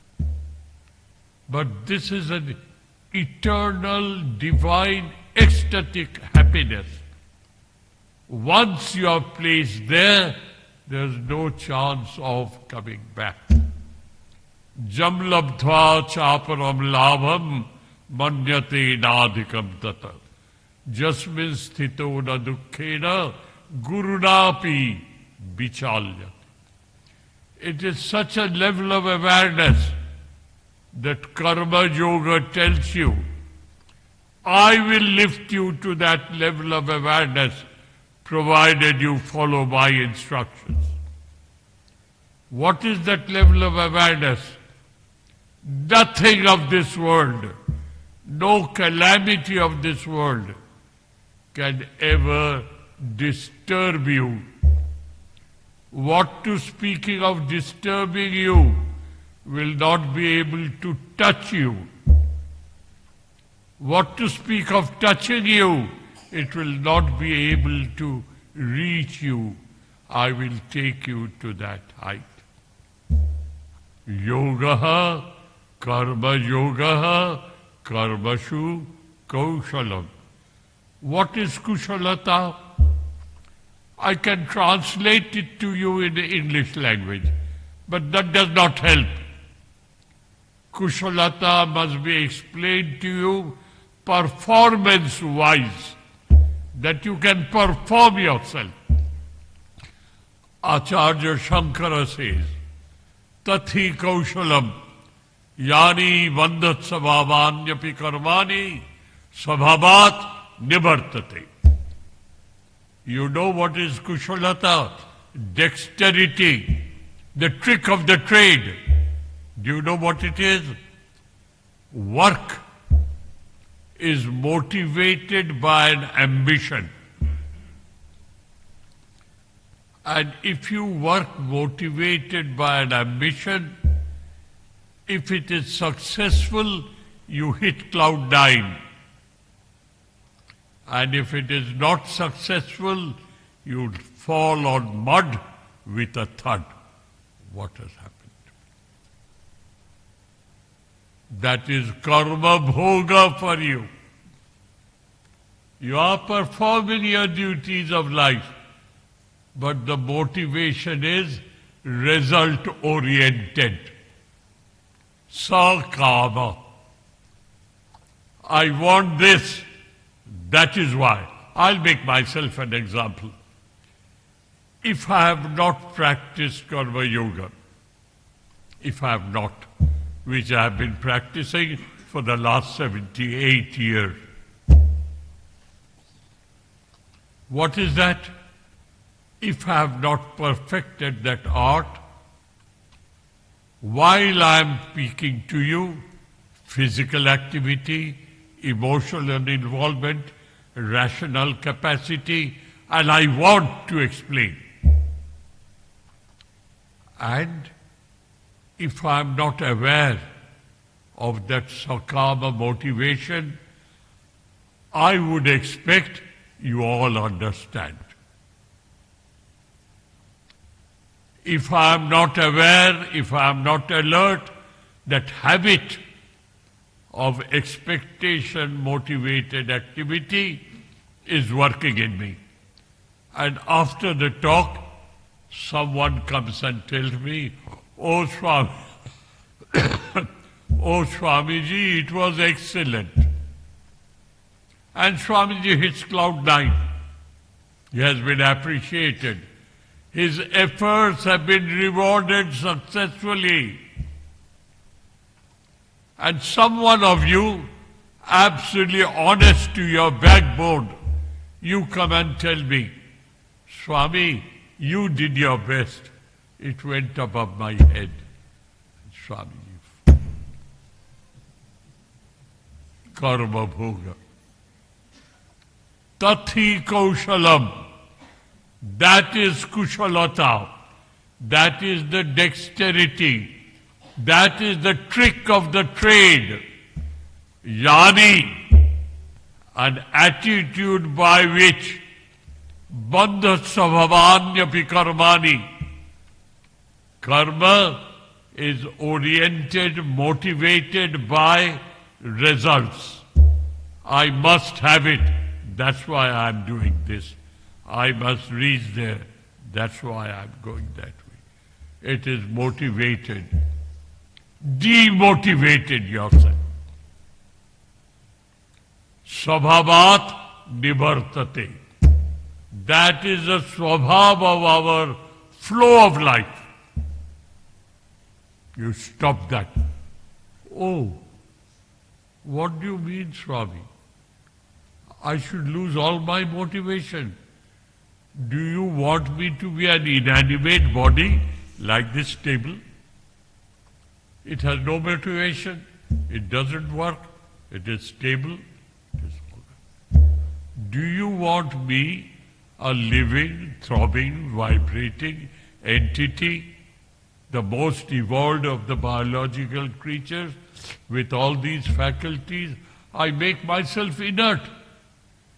But this is an eternal, divine, ecstatic happiness. Once you are placed there, there's no chance of coming back. Jam labdhva chaparam labham manyate nadikam tata. Jasmin sthito na dukkhena gurunapi vichalyate. It is such a level of awareness that karma yoga tells you, I will lift you to that level of awareness provided you follow my instructions. What is that level of awareness? Nothing of this world, no calamity of this world can ever disturb you. What to speaking of disturbing you will not be able to touch you. What to speak of touching you, it will not be able to reach you. I will take you to that height. Yogaha, karma yogaha, karmashu kaushalam. What is kushalata? I can translate it to you in the English language, but that does not help. Kushalata must be explained to you performance-wise, that you can perform yourself. Acharya Shankara says, Tathi kaushalam yani vandat sabhavanyapi karmani sabhavat nibartate. You know what is kushalata? Dexterity, the trick of the trade. Do you know what it is? Work is motivated by an ambition. And if you work motivated by an ambition, if it is successful, you hit cloud 9. And if it is not successful, you fall on mud with a thud. What has happened? That is karma bhoga for you. You are performing your duties of life, but the motivation is result-oriented. Sakama. I want this. That is why. I'll make myself an example. If I have not practiced karma yoga, if I have not, which I have been practicing for the last 78 years, what is that? If I have not perfected that art, while I am speaking to you, physical activity, emotional involvement, rational capacity, and I want to explain. And if I am not aware of that sakama motivation, I would expect you all understand. If I am not aware, if I am not alert, that habit of expectation-motivated activity is working in me. And after the talk, someone comes and tells me, "Oh Swami, oh Swamiji, it was excellent." And Swamiji hits cloud 9. He has been appreciated. His efforts have been rewarded successfully. And someone of you, absolutely honest to your backbone, you come and tell me, "Swami, you did your best. It went above my head." Swami, karma bhoga. Tathi kaushalam. That is kushalata. That is the dexterity. That is the trick of the trade. Yani, an attitude by which bandha svabhavanyapi karmani. Karma is oriented, motivated by results. I must have it. That's why I'm doing this. I must reach there. That's why I'm going that way. It is motivated. Demotivated yourself. Svabhavat nivartate. That is the swabhav of our flow of life. You stop that. Oh, what do you mean, Swami? I should lose all my motivation. Do you want me to be an inanimate body like this table? It has no motivation. It doesn't work. It is stable. It is all right. Do you want me, a living, throbbing, vibrating entity, the most evolved of the biological creatures, with all these faculties? I make myself inert.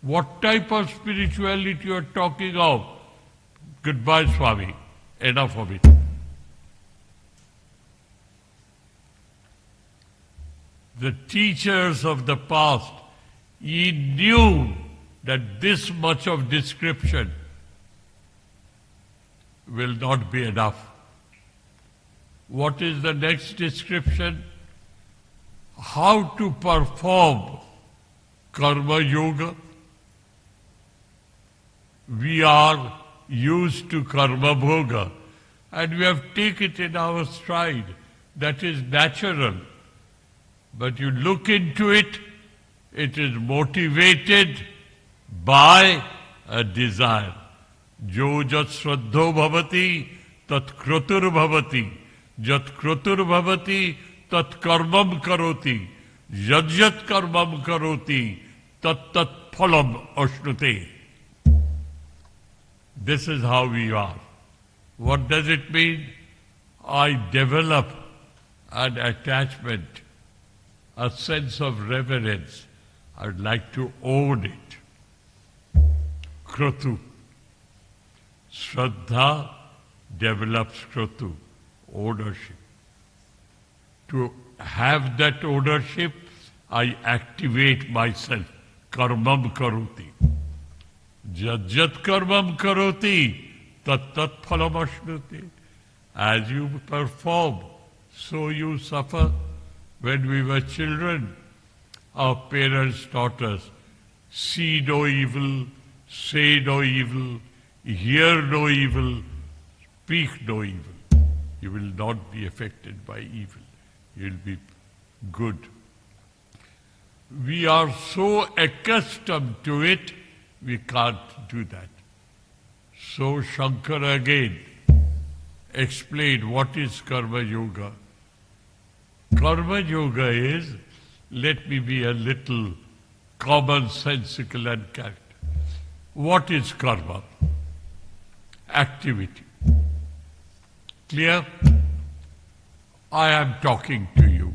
What type of spirituality you are talking of? Goodbye, Swami. Enough of it. The teachers of the past, ye knew that this much of description will not be enough. What is the next description? How to perform karma yoga. We are used to karma bhoga and we have taken it in our stride. That is natural. But you look into it, it is motivated by a desire. Jo jat shraddho bhavati tat krutur bhavati. Jat krutur bhavati tat karmam karoti. Yad yat karmam karoti tat tat phalam ashnute. This is how we are. What does it mean? I develop an attachment, a sense of reverence. I would like to own it. Kratu. Shraddha develops kratu, ownership. To have that ownership, I activate myself. Karmam karoti. Jat karmam karoti, tat tat phalam ashnuti. As you perform, so you suffer. When we were children, our parents taught us, see no evil, say no evil, hear no evil, speak no evil. You will not be affected by evil. You will be good. We are so accustomed to it, we can't do that. So Shankara again explained what is Karma Yoga. Karma Yoga is, let me be a little commonsensical and character. What is karma? Activity. Clear? I am talking to you,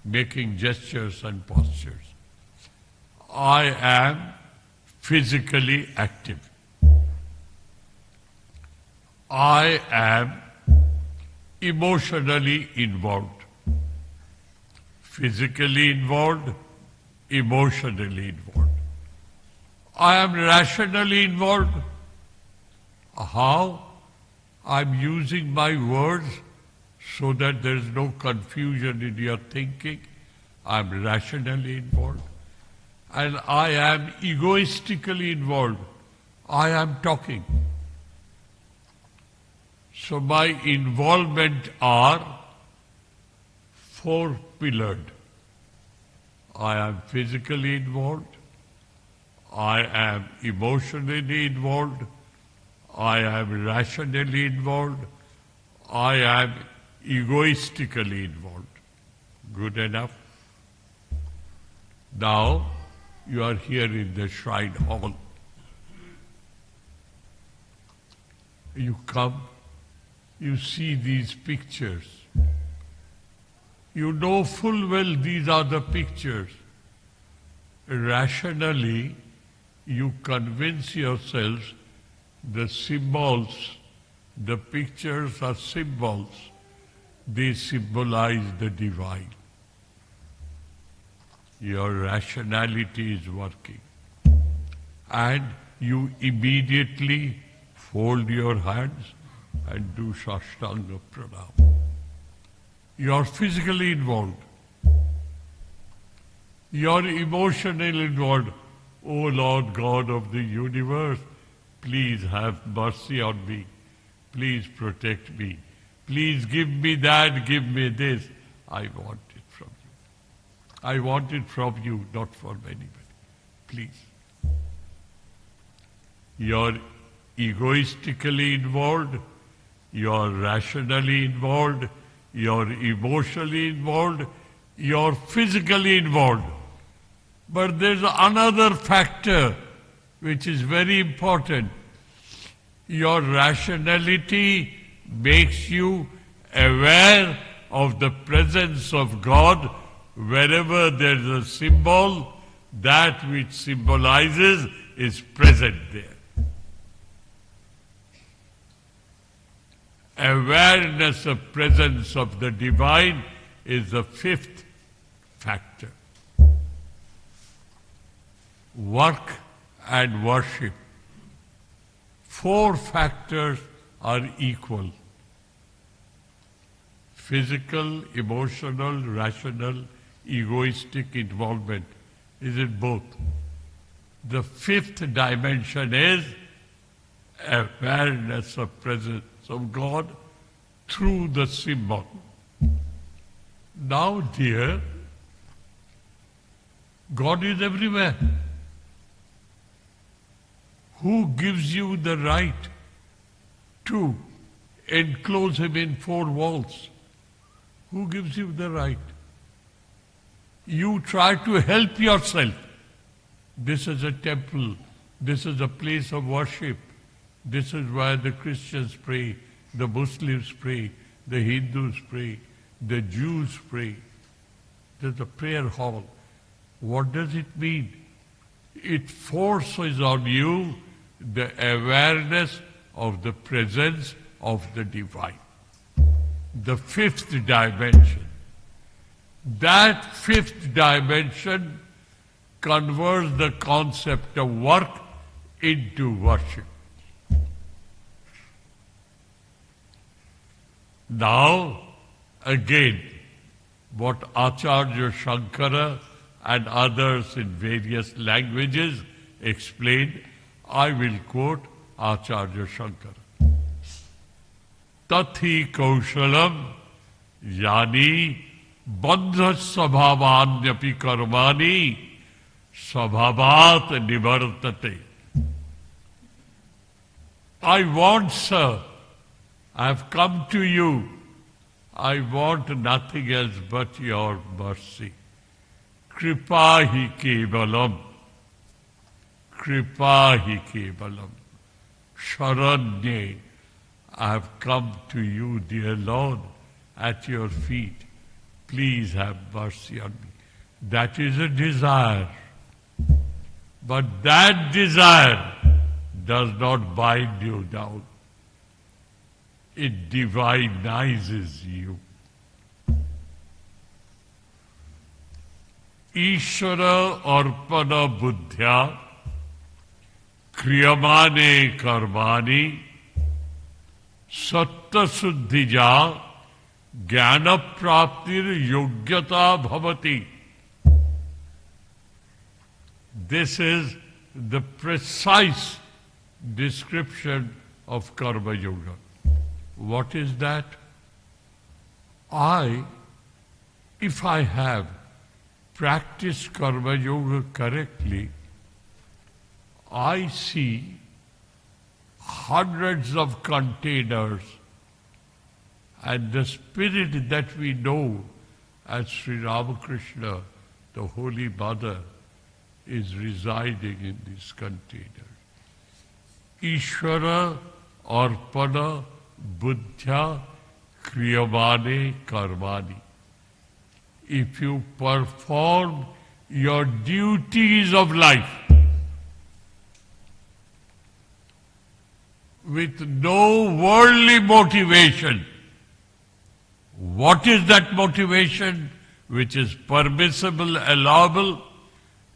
making gestures and postures. I am physically active. I am emotionally involved. Physically involved, emotionally involved. I am rationally involved. How? I'm using my words so that there is no confusion in your thinking. I'm rationally involved. And I am egoistically involved. I am talking. So my involvement are four-pillared. I am physically involved. I am emotionally involved. I am rationally involved. I am egoistically involved. Good enough? Now, you are here in the shrine hall. You come, you see these pictures. You know full well these are the pictures. Rationally, you convince yourselves the symbols, the pictures are symbols. They symbolize the divine. Your rationality is working. And you immediately fold your hands and do Sashtanga Pranam. You are physically involved. You are emotionally involved. O Lord God of the universe, please have mercy on me. Please protect me. Please give me that, give me this. I want it from you. I want it from you, not from anybody. Please. You're egoistically involved. You're rationally involved. You're emotionally involved. You're physically involved. But there's another factor which is very important. Your rationality makes you aware of the presence of God wherever there is a symbol, that which symbolizes is present there. Awareness of presence of the divine is the fifth factor. Work and worship. Four factors are equal. Physical, emotional, rational, egoistic involvement is in both. The fifth dimension is awareness of presence of God through the symbol. Now, dear, God is everywhere. Who gives you the right to enclose him in four walls? Who gives you the right? You try to help yourself. This is a temple. This is a place of worship. This is where the Christians pray. The Muslims pray, the Hindus pray, the Jews pray. There's a prayer hall. What does it mean? It forces on you the awareness of the presence of the divine. The fifth dimension. That fifth dimension converts the concept of work into worship. Now, again, what Acharya Shankara and others in various languages explained, I will quote Acharya Shankara. Tathi kaushalam yani bandha sabhavanyapi karmani sabhavat nivartate. I want, sir, I have come to you. I want nothing else but your mercy. Kripa hi kevalam. Kripa hi kevalam. Sharanye. I have come to you, dear Lord, at your feet. Please have mercy on me. That is a desire. But that desire does not bind you down. It divinizes you. Ishvara arpana buddhya kriyamane karmani satta suddhija jnana praptir yogyata bhavati. This is the precise description of Karma Yoga. What is that? If I have practiced Karma Yoga correctly, I see hundreds of containers, and the spirit that we know as Sri Ramakrishna, the Holy Mother, is residing in these containers. Ishvara arpana buddhya kriyamane karmani. If you perform your duties of life with no worldly motivation, what is that motivation which is permissible, allowable?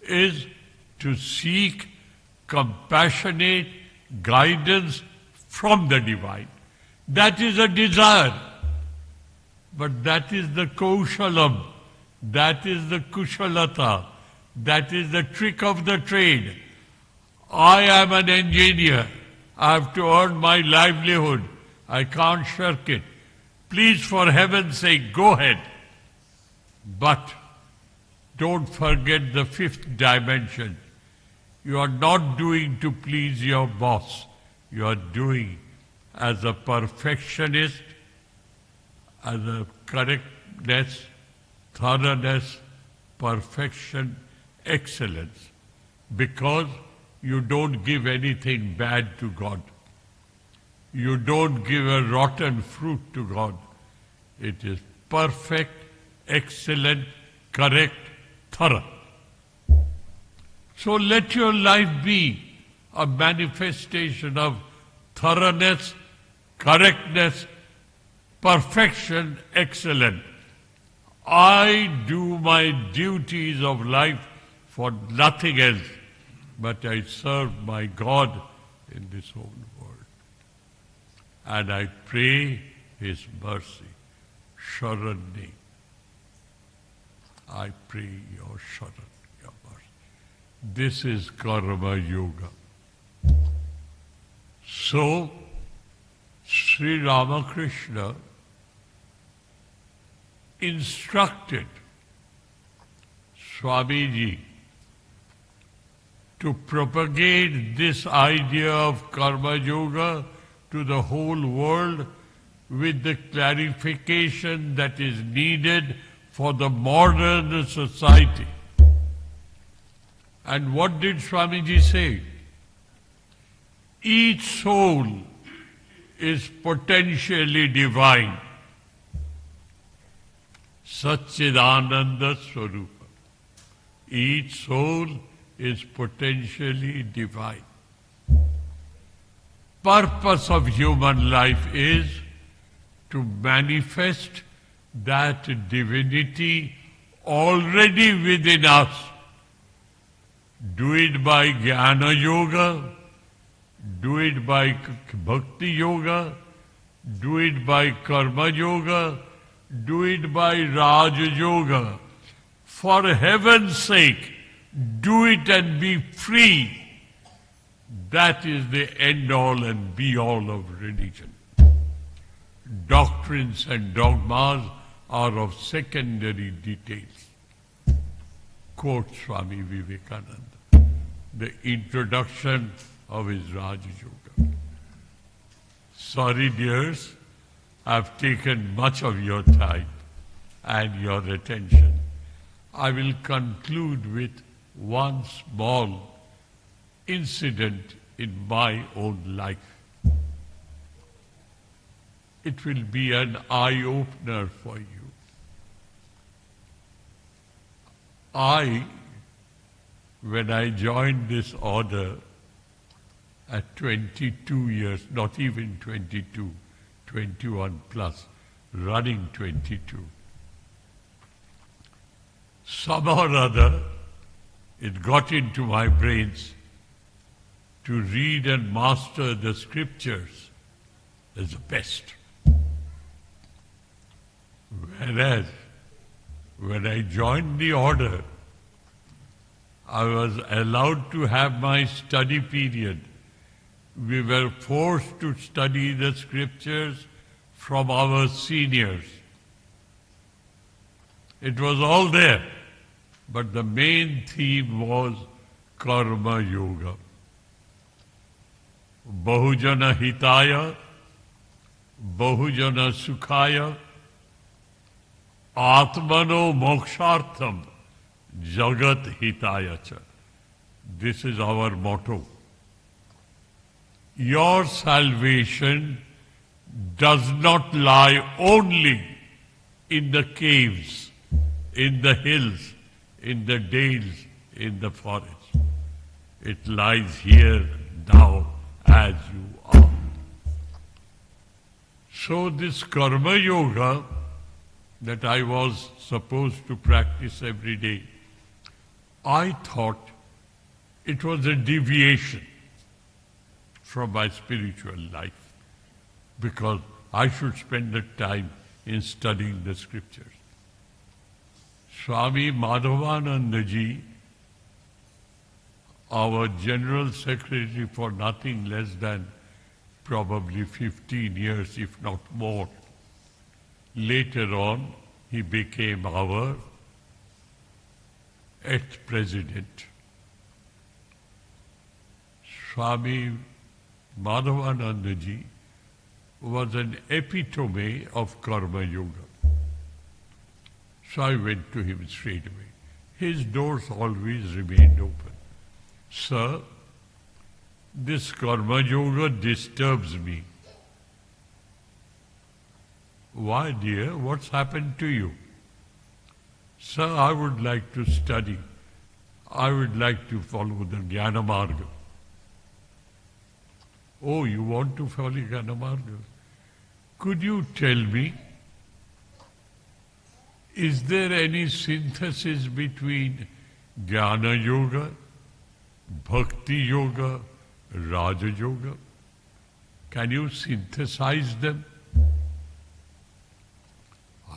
Is to seek compassionate guidance from the divine. That is a desire. But that is the kaushalam, that is the kushalata, that is the trick of the trade. I am an engineer. I have to earn my livelihood. I can't shirk it. Please, for heaven's sake, go ahead. But don't forget the fifth dimension. You are not doing to please your boss. You are doing as a perfectionist, as a correctness, thoroughness, perfection, excellence. Because you don't give anything bad to God. You don't give a rotten fruit to God. It is perfect, excellent, correct, thorough. So let your life be a manifestation of thoroughness, correctness, perfection, excellence. I do my duties of life for nothing else, but I serve my God in this whole world. And I pray His mercy. Sharanye. I pray your Sharan, your mercy. This is Karma Yoga. So, Sri Ramakrishna instructed Swamiji to propagate this idea of Karma Yoga to the whole world with the clarification that is needed for the modern society. And what did Swamiji say? Each soul is potentially divine. Satchidananda Swarupa. Each soul is potentially divine. Purpose of human life is to manifest that divinity already within us. Do it by Jnana Yoga, do it by Bhakti Yoga, do it by Karma Yoga, do it by Raja Yoga. For heaven's sake, do it and be free. That is the end all and be all of religion. Doctrines and dogmas are of secondary details. Quote Swami Vivekananda, the introduction of his Raja Yoga. Sorry dears, I've taken much of your time and your attention. I will conclude with one small incident in my own life. It will be an eye-opener for you. When I joined this order at 22 years, not even 22, 21 plus, running 22, somehow or other, it got into my brains to read and master the scriptures as the best. Whereas, when I joined the order, I was allowed to have my study period. We were forced to study the scriptures from our seniors. It was all there, but the main theme was Karma Yoga. Bahujana Hitaya, Bahujana Sukhaya, Atmano Mokshartham, Jagat Hitaya cha. This is our motto. Your salvation does not lie only in the caves, in the hills, in the dales, in the forest. It lies here now as you are. So this Karma Yoga that I was supposed to practice every day, I thought it was a deviation from my spiritual life because I should spend the time in studying the scriptures. Swami Madhavanandaji, our General Secretary for nothing less than probably 15 years, if not more. Later on, he became our 8th President. Swami Madhavanandaji was an epitome of Karma Yoga. So I went to him straight away. His doors always remained open. Sir, this Karma Yoga disturbs me. Why, dear? What's happened to you? Sir, I would like to study. I would like to follow the Jnana Marga. Oh, you want to follow Jnana Marga? Could you tell me, is there any synthesis between Jnana Yoga, Bhakti Yoga, Raja Yoga? Can you synthesize them?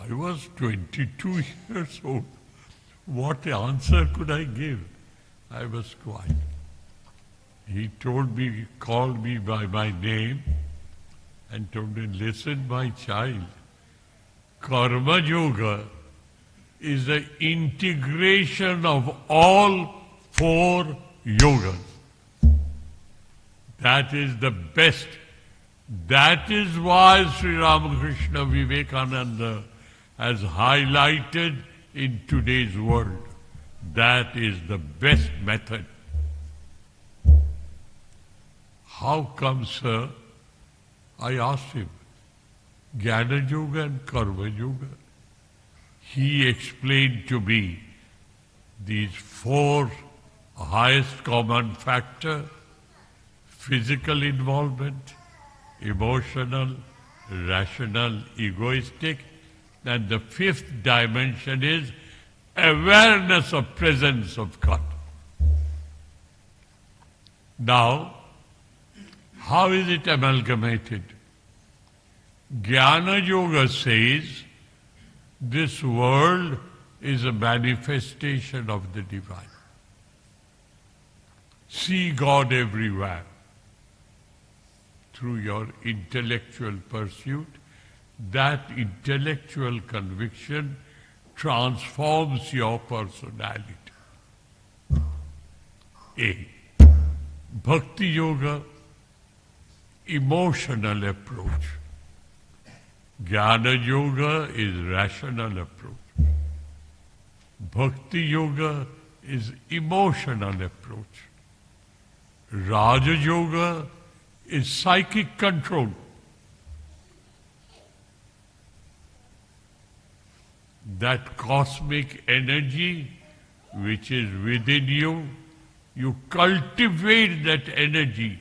I was 22 years old. What answer could I give? I was quiet. He told me, he called me by my name and told me, listen, my child, Karma Yoga is the integration of all 4 yogas. That is the best. That is why Sri Ramakrishna Vivekananda has highlighted in today's world. That is the best method. How come, sir, I asked him, Jnana Yoga and Karma Yoga. He explained to me these four highest common factor: physical involvement, emotional, rational, egoistic, and the fifth dimension is awareness of presence of God. Now, how is it amalgamated? Jnana Yoga says this world is a manifestation of the divine. See God everywhere. Through your intellectual pursuit, that intellectual conviction transforms your personality. A. Bhakti Yoga, emotional approach. Jnana Yoga is rational approach. Bhakti Yoga is emotional approach. Raja Yoga is psychic control. That cosmic energy which is within you, you cultivate that energy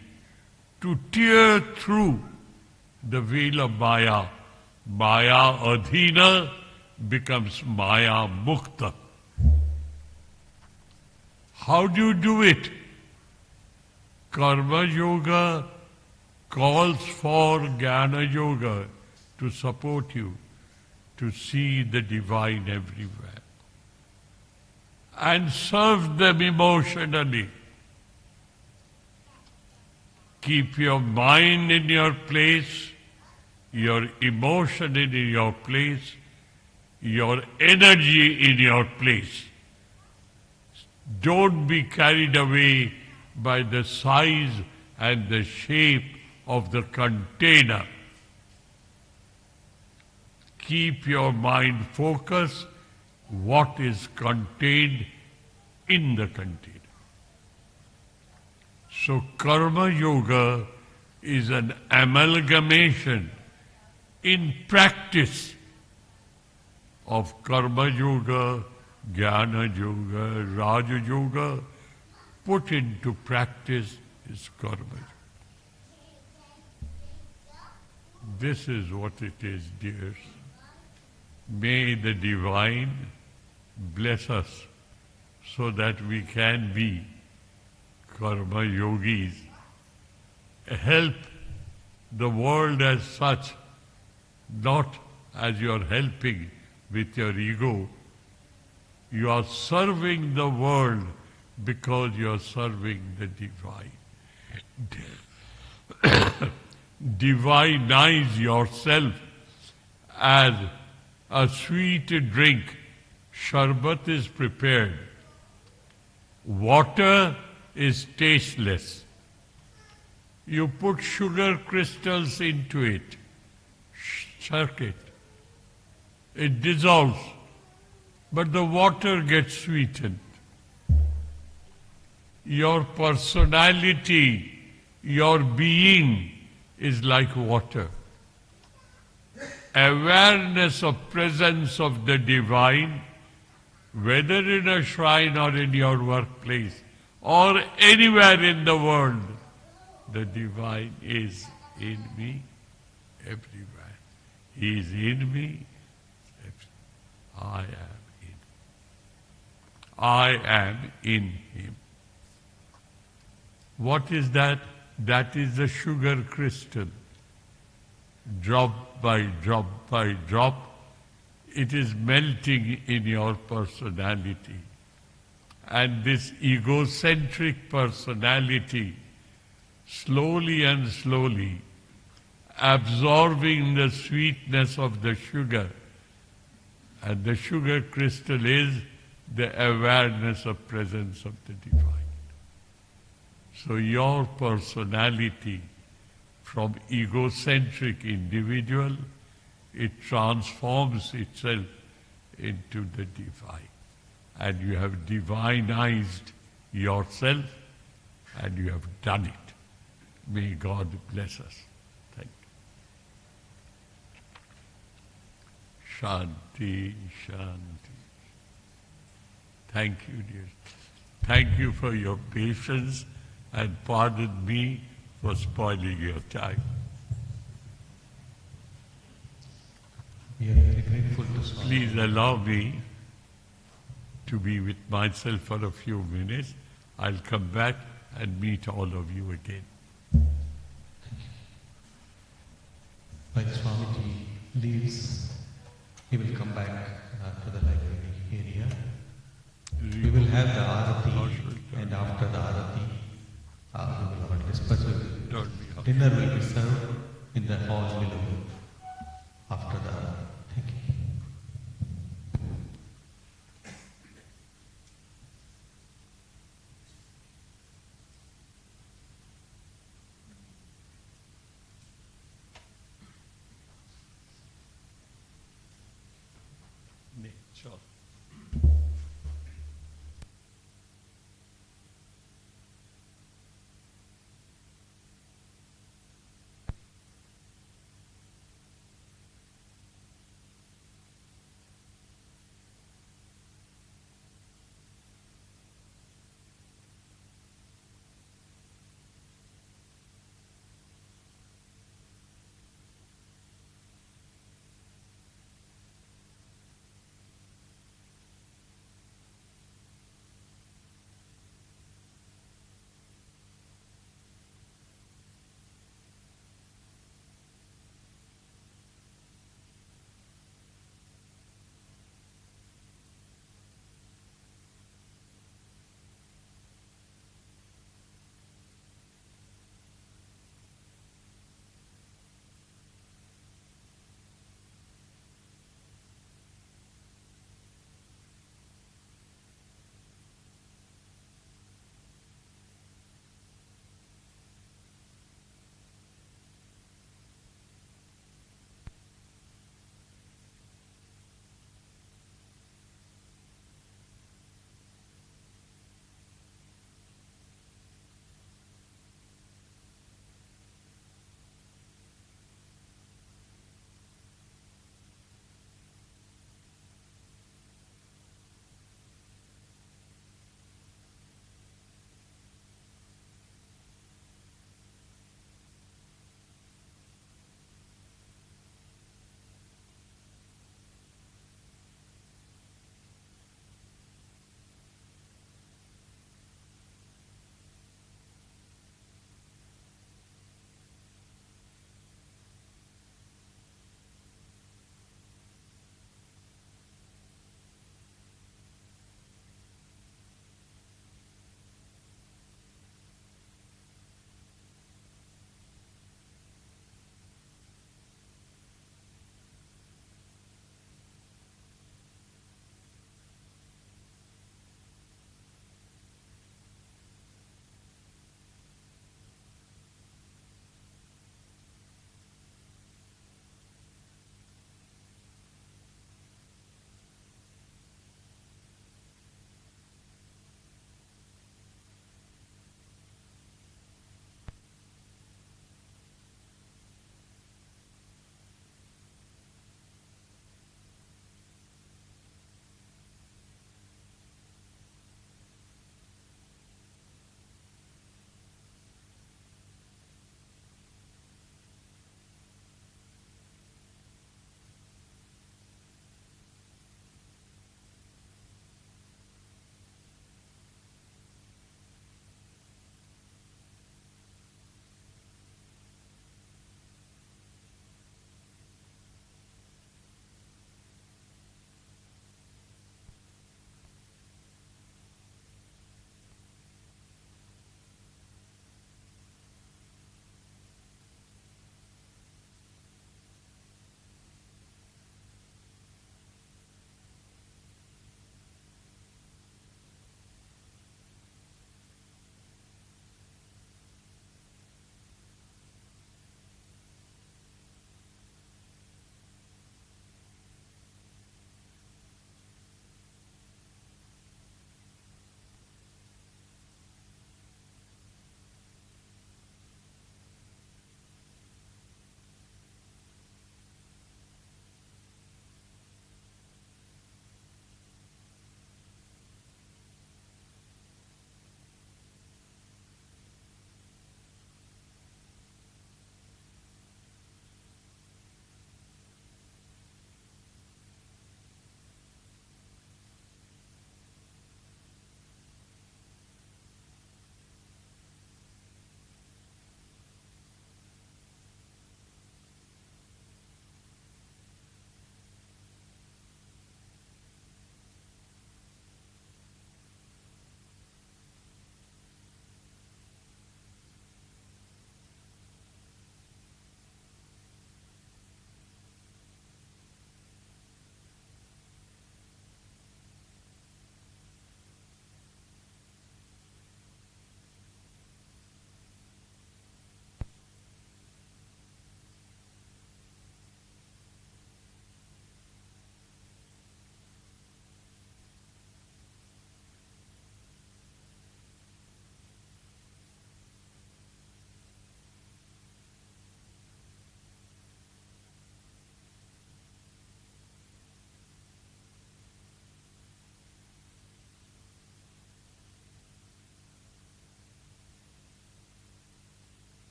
to tear through the veil of Maya. Maya Adhina becomes Maya Mukta. How do you do it? Karma Yoga calls for Jnana Yoga to support you, to see the divine everywhere and serve them emotionally. Keep your mind in your place, your emotion in your place, your energy in your place. Don't be carried away by the size and the shape of the container. Keep your mind focused what is contained in the container. So Karma Yoga is an amalgamation in practice of Karma Yoga, Jnana Yoga, Raja Yoga. Put into practice is Karma Yoga. This is what it is, dears. May the Divine bless us so that we can be Karma Yogis. Help the world as such, not as you are helping with your ego. You are serving the world because you are serving the divine. Divinize yourself as a sweet drink. Sharbat is prepared. Water is tasteless. You put sugar crystals into it, shake it. It dissolves, but the water gets sweetened. Your personality, your being is like water. Awareness of presence of the divine, whether in a shrine or in your workplace or anywhere in the world, the divine is in me everywhere. He is in me. I am in him. What is that? That is the sugar crystal. Drop by drop by drop, it is melting in your personality. And this egocentric personality, slowly and slowly, absorbing the sweetness of the sugar. And the sugar crystal is the awareness of presence of the divine. So your personality, from egocentric individual, it transforms itself into the divine. And you have divinized yourself and you have done it. May God bless us. Thank you. Shanti, Shanti. Thank you, dear. Thank you for your patience and pardon me for spoiling your time. We are very grateful to Swami. Please allow me to be with myself for a few minutes. I'll come back and meet all of you again. While Swamiji leaves, he will come back to the library area. We will have the Arati, and after the Arati, we will all disperse. Dinner will be served in the hall below after the Arati. Thank you. Sure.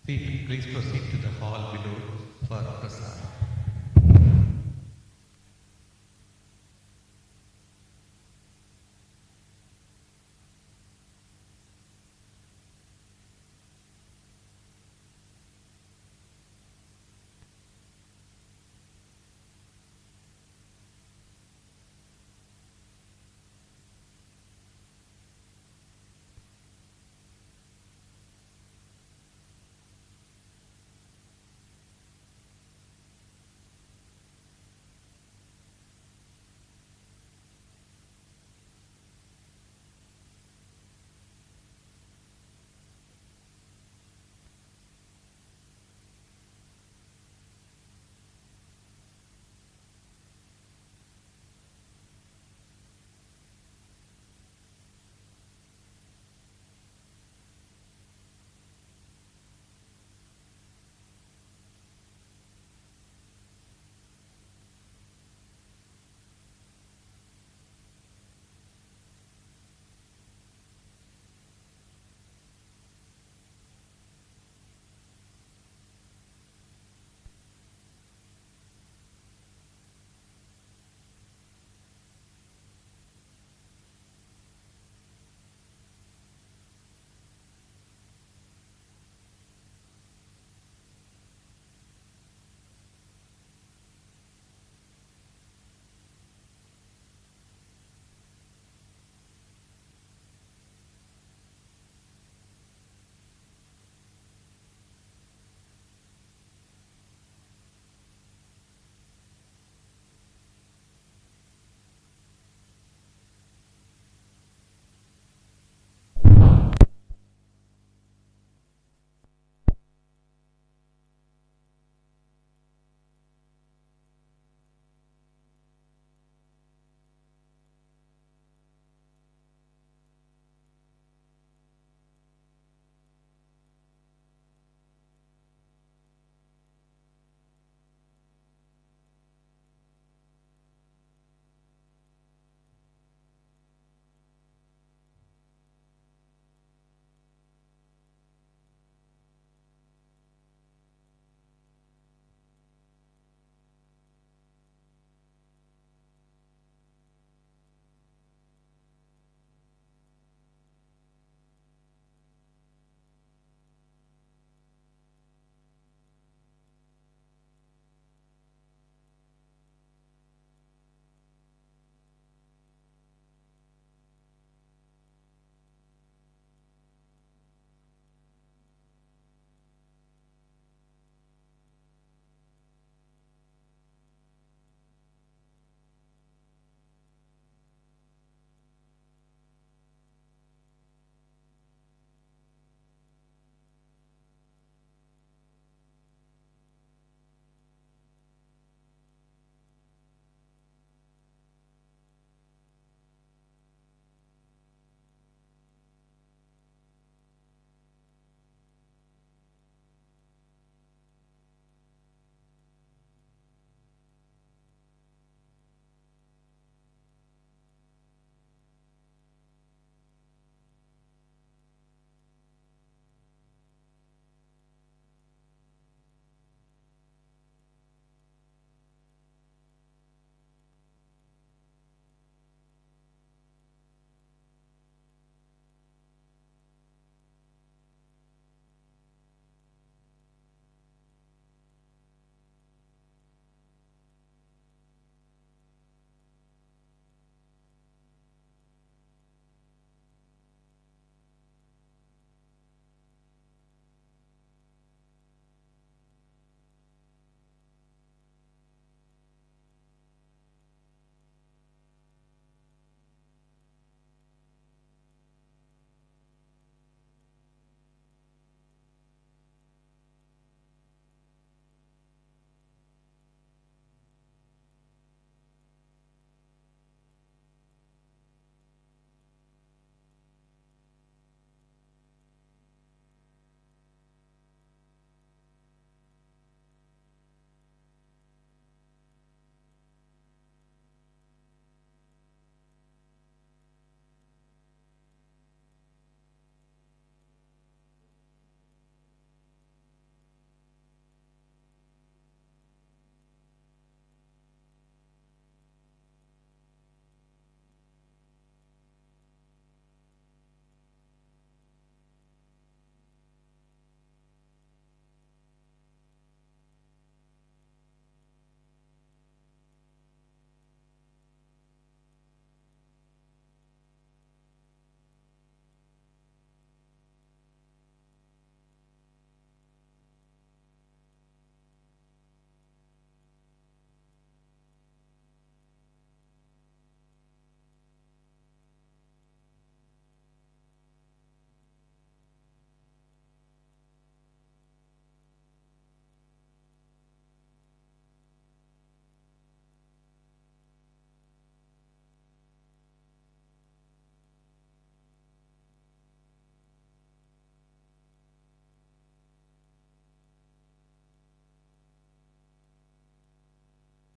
Please proceed to the hall below for prasad.